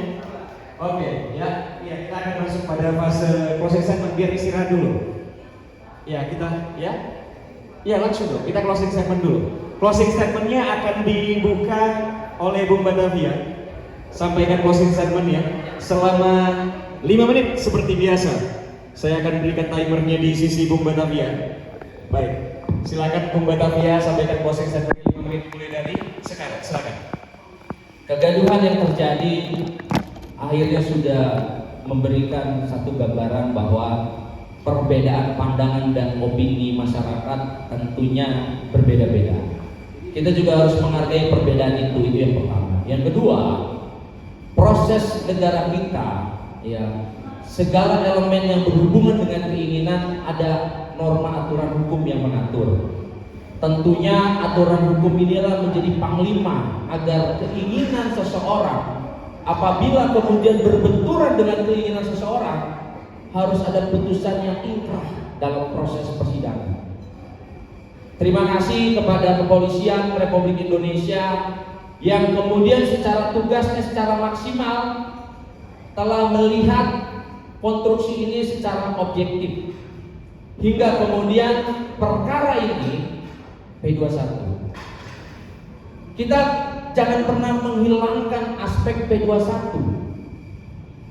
Oke, ya, kita akan masuk pada fase closing statement biar istirahat dulu. Ya, ya langsung dong, kita closing statement dulu. Closing statementnya akan dibuka oleh Bung Batavia. Sampaikan closing statementnya selama 5 menit seperti biasa. Saya akan berikan timernya di sisi Bung Batavia. Baik, silakan Bung Batavia sampaikan closing statement 5 menit mulai dari sekarang. Silakan. Kegaduhan yang terjadi akhirnya sudah memberikan satu gambaran bahwa perbedaan pandangan dan opini masyarakat tentunya berbeda-beda. Kita juga harus menghargai perbedaan itu yang pertama. Yang kedua, proses negara kita, ya, segala elemen yang berhubungan dengan keinginan ada norma aturan hukum yang mengatur. Tentunya aturan hukum inilah menjadi panglima agar keinginan seseorang apabila kemudian berbenturan dengan keinginan seseorang harus ada putusan yang inkrah dalam proses persidangan. Terima kasih kepada Kepolisian Republik Indonesia yang kemudian secara tugasnya secara maksimal telah melihat konstruksi ini secara objektif hingga kemudian perkara ini P21. Kita jangan pernah menghilangkan aspek P21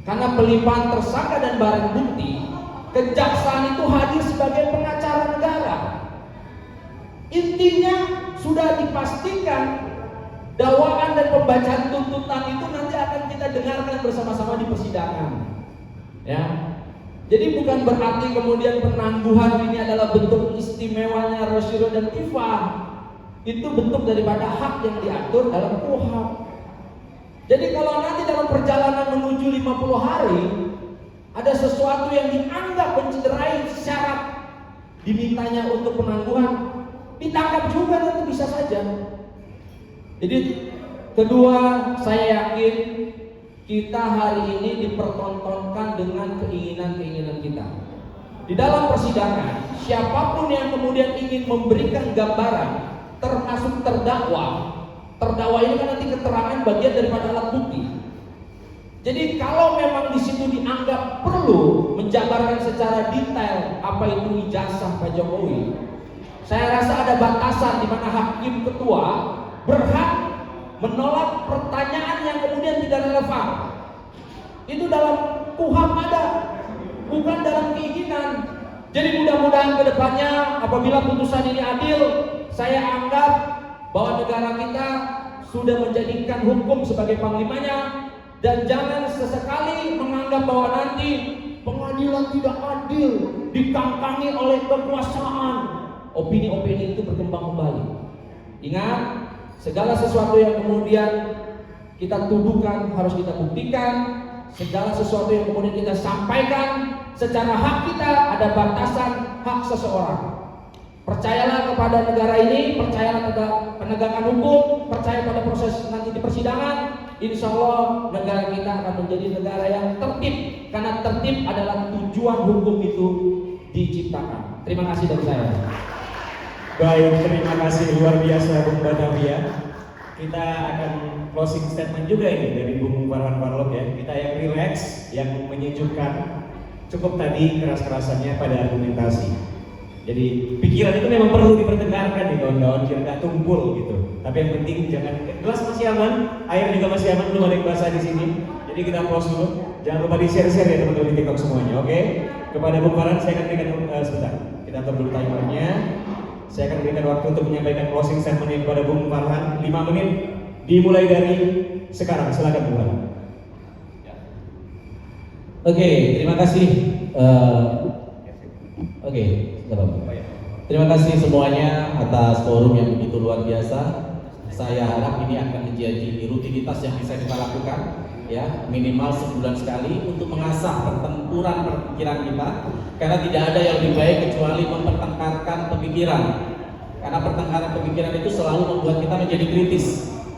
karena pelimpahan tersangka dan barang bukti, kejaksaan itu hadir sebagai pengacara negara. Intinya sudah dipastikan dakwaan dan pembacaan tuntutan itu nanti akan kita dengarkan bersama-sama di persidangan. Ya. Jadi bukan berarti kemudian penangguhan ini adalah bentuk istimewanya Rosyuro dan Tifa. Itu bentuk daripada hak yang diatur dalam KUHP. Jadi kalau nanti dalam perjalanan menuju 50 hari ada sesuatu yang dianggap mencederai syarat dimintanya untuk penangguhan, ditangkap juga nanti bisa saja. Jadi kedua, saya yakin kita hari ini dipertontonkan dengan keinginan-keinginan kita. Di dalam persidangan, siapapun yang kemudian ingin memberikan gambaran, termasuk terdakwa ini kan nanti keterangan bagian daripada alat bukti. Jadi kalau memang di situ dianggap perlu menjabarkan secara detail apa itu ijazah Pak Jokowi, saya rasa ada batasan di mana hakim ketua berhak menolak pertanyaan yang kemudian tidak relevan. Itu dalam KUHP ada, bukan dalam keinginan. Jadi mudah-mudahan ke depannya apabila putusan ini adil, saya anggap bahwa negara kita sudah menjadikan hukum sebagai panglimanya, dan jangan sesekali menganggap bahwa nanti pengadilan tidak adil dikangkangi oleh kekuasaan. Opini-opini itu berkembang kembali. Ingat, segala sesuatu yang kemudian kita tuduhkan harus kita buktikan. Segala sesuatu yang kemudian kita sampaikan secara hak kita, ada batasan hak seseorang. Percayalah kepada negara ini, percayalah pada penegakan hukum, percaya pada proses nanti di persidangan. Insya Allah negara kita akan menjadi negara yang tertib, karena tertib adalah tujuan hukum itu diciptakan. Terima kasih dari saya. Baik, terima kasih luar biasa Bung Batavia. Kita akan closing statement juga ini dari Bung Farhan Parlok ya. Kita yang relax, yang menyejukkan. Cukup tadi keras-kerasannya pada argumentasi. Jadi pikiran itu memang perlu diperdengarkan nih kawan-kawan, biar nggak tumpul gitu. Tapi yang penting jangan, gelas masih aman, air juga masih aman, belum ada yang basah di sini. Jadi kita pause dulu. Jangan lupa di share-share ya teman-teman di TikTok semuanya, oke? Kepada Bung Farhan saya akan berikan sebentar. Kita atur dulu timernya. Saya akan berikan waktu untuk menyampaikan closing statement kepada Bung Farhan 5 menit. Dimulai dari sekarang. Silakan Bung Farhan. Oke, terima kasih. Terima kasih semuanya atas forum yang begitu luar biasa. Saya harap ini akan menjadi rutinitas yang bisa kita lakukan, ya, minimal sebulan sekali untuk mengasah pertempuran pemikiran kita. Karena tidak ada yang lebih baik kecuali mempertengkarkan pemikiran. Karena pertengkaran pemikiran itu selalu membuat kita menjadi kritis,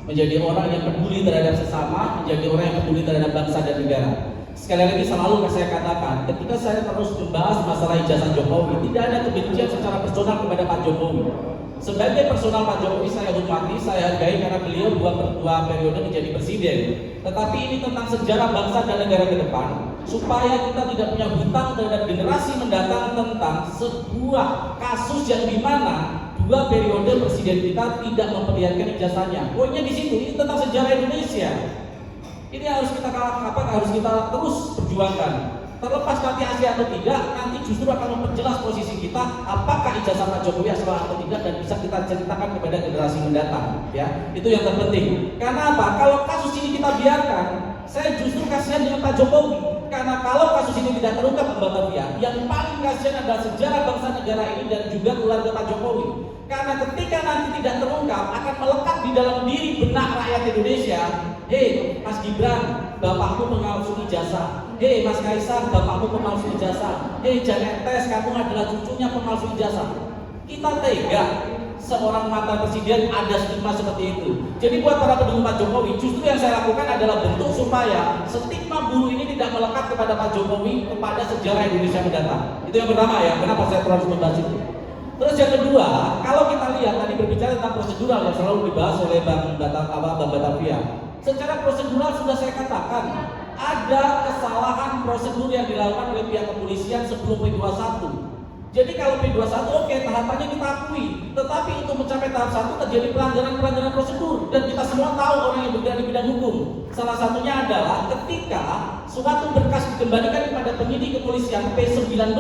menjadi orang yang peduli terhadap sesama, menjadi orang yang peduli terhadap bangsa dan negara. Sekali lagi selalu saya katakan, ketika saya terus membahas masalah ijazah Jokowi, tidak ada kebencian secara personal kepada Pak Jokowi. Sebagai personal Pak Jokowi saya hormati, saya hargai karena beliau dua periode menjadi presiden. Tetapi ini tentang sejarah bangsa dan negara ke depan, supaya kita tidak punya hutang terhadap generasi mendatang tentang sebuah kasus yang dimana 2 periode presiden kita tidak memperlihatkan ijazahnya. Poinnya di situ, ini tentang sejarah Indonesia. Ini harus kita terus perjuangkan. Terlepas nanti hasil atau tidak, nanti justru akan memperjelas posisi kita apakah ijazah Pak Jokowi asal atau tidak, dan bisa kita ceritakan kepada generasi mendatang. Ya, itu yang terpenting. Karena apa? Kalau kasus ini kita biarkan, saya justru kasihan dengan Pak Jokowi. Karena kalau kasus ini tidak terungkap Mbak Batavia, yang paling kasihan adalah sejarah bangsa negara ini dan juga keluarga Pak Jokowi. Karena ketika nanti tidak terungkap, akan melekat di dalam diri benak rakyat Indonesia. Hei Mas Gibran, bapakmu pemalsu ijazah. Hei Mas Kaisang, bapakmu pemalsu ijazah. Hei Janet Tes, kamu adalah cucunya pemalsu ijazah. Kita tega seorang mantan presiden ada stigma seperti itu. Jadi buat para pendukung Pak Jokowi, justru yang saya lakukan adalah bentuk supaya stigma buruh ini tidak melekat kepada Pak Jokowi, kepada sejarah Indonesia mendatang. Itu yang pertama ya, kenapa saya terus membahas itu. Terus yang kedua, kalau kita lihat tadi berbicara tentang prosedural yang selalu dibahas oleh Bang Batavia. Secara prosedural sudah saya katakan, ada kesalahan prosedur yang dilakukan oleh pihak kepolisian sebelum P21. Jadi kalau P21 oke, tahapannya kita akui, tetapi untuk mencapai tahap 1 terjadi pelanggaran prosedur dan kita semua tahu orang yang bergerak di bidang hukum. Salah satunya adalah ketika suatu berkas dikembalikan kepada penyidik kepolisian P19,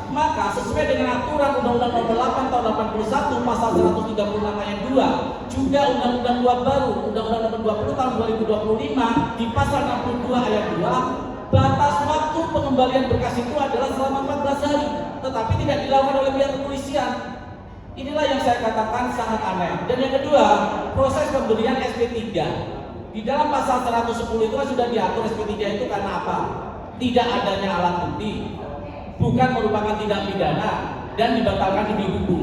maka sesuai dengan aturan Undang-Undang Nomor 8 Tahun 81 Pasal 136 Ayat 2, juga Undang-Undang 2 baru Undang-Undang Nomor 20 Tahun 2025 di Pasal 62 Ayat 2, batas waktu pengembalian berkas itu adalah selama 14 hari, tetapi tidak dilakukan oleh pihak kepolisian. Inilah yang saya katakan sangat aneh. Dan yang kedua, proses pemberian SP3. Di dalam pasal 110 itu kan sudah diatur SP3 itu karena apa? Tidak adanya alat bukti, bukan merupakan tindak pidana, dan dibatalkan demi hukum.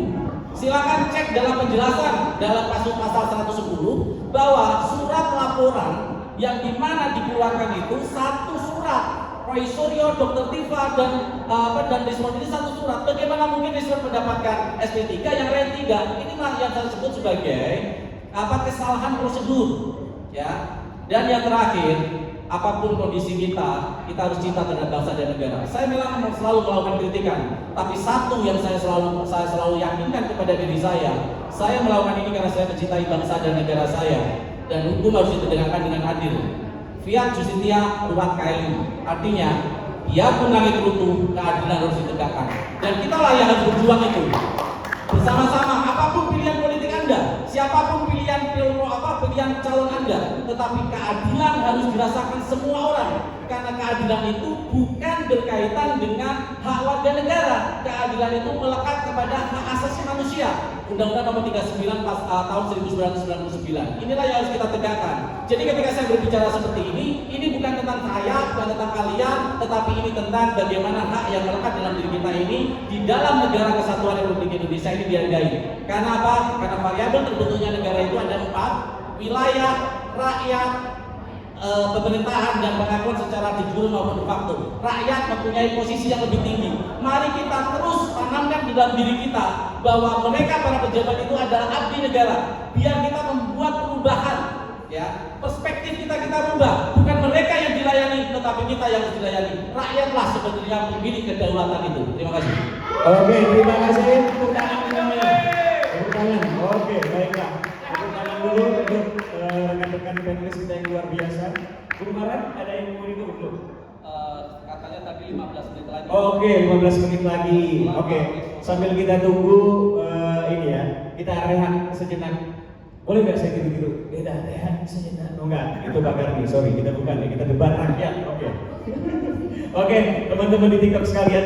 Silakan cek dalam penjelasan dalam kasus pasal 110 bahwa surat laporan yang dimana dikeluarkan itu satu surat. Roy Suryo, Dr. Tifa dan Desmond ini satu surat. Bagaimana mungkin Desmond mendapatkan SP3 yang lain tidak? Inilah yang saya sebut sebagai kesalahan prosedur, ya. Dan yang terakhir, apapun kondisi kita harus cinta terhadap bangsa dan negara. Saya memang selalu melakukan kritikan, tapi satu yang saya selalu yakinkan kepada diri saya melakukan ini karena saya mencintai bangsa dan negara saya. Dan hukum harus ditegakkan dengan adil. Fiat Justitia Ruat Caelum, artinya biarpun langit runtuh, keadilan harus ditegakkan. Dan kitalah yang harus berjuang itu bersama-sama. Apapun pilihan politik Anda, siapapun pilihan calon Anda, tetapi keadilan harus dirasakan semua orang. Karena keadilan itu bukan berkaitan dengan hak warga negara. Keadilan itu melekat kepada hak asasi manusia. Undang-Undang Nomor 39 tahun 1999. Inilah yang harus kita tegakkan. Jadi ketika saya berbicara seperti ini bukan tentang saya, bukan tentang kalian, tetapi ini tentang bagaimana hak yang melekat dalam diri kita ini di dalam negara kesatuan Republik Indonesia ini dihargai. Karena apa? Karena variabel terbentuknya negara itu ada 4: wilayah, rakyat, pemerintahan, dan pengakuan secara de jure maupun de facto. Rakyat mempunyai posisi yang lebih tinggi. Mari kita terus tanamkan di dalam diri kita bahwa mereka para pejabat itu adalah abdi negara. Biar kita membuat perubahan, ya. Perspektif kita rubah. Bukan mereka yang dilayani, tetapi kita yang harus dilayani. Rakyatlah sebenarnya pemilik kedaulatan itu. Terima kasih. Oke, terima kasih. Tepuk tangan semuanya. Tepuk tangan. Oke, baiklah. Tepuk tangan dulu untuk rekan-rekan panelis kita yang luar biasa. Bung Maran, ada yang mau ikut belum? Katanya tadi 15 menit lagi. Oke, 15 menit lagi. Oke, sambil kita tunggu ini ya, kita rehat sejenak. Boleh nggak saya gitu-gitu? Kita rehat sejenak. Oh enggak, itu Pak Karni, sorry, kita bukan ya, kita debat rakyat. Oke. Oke, teman-teman di TikTok sekalian.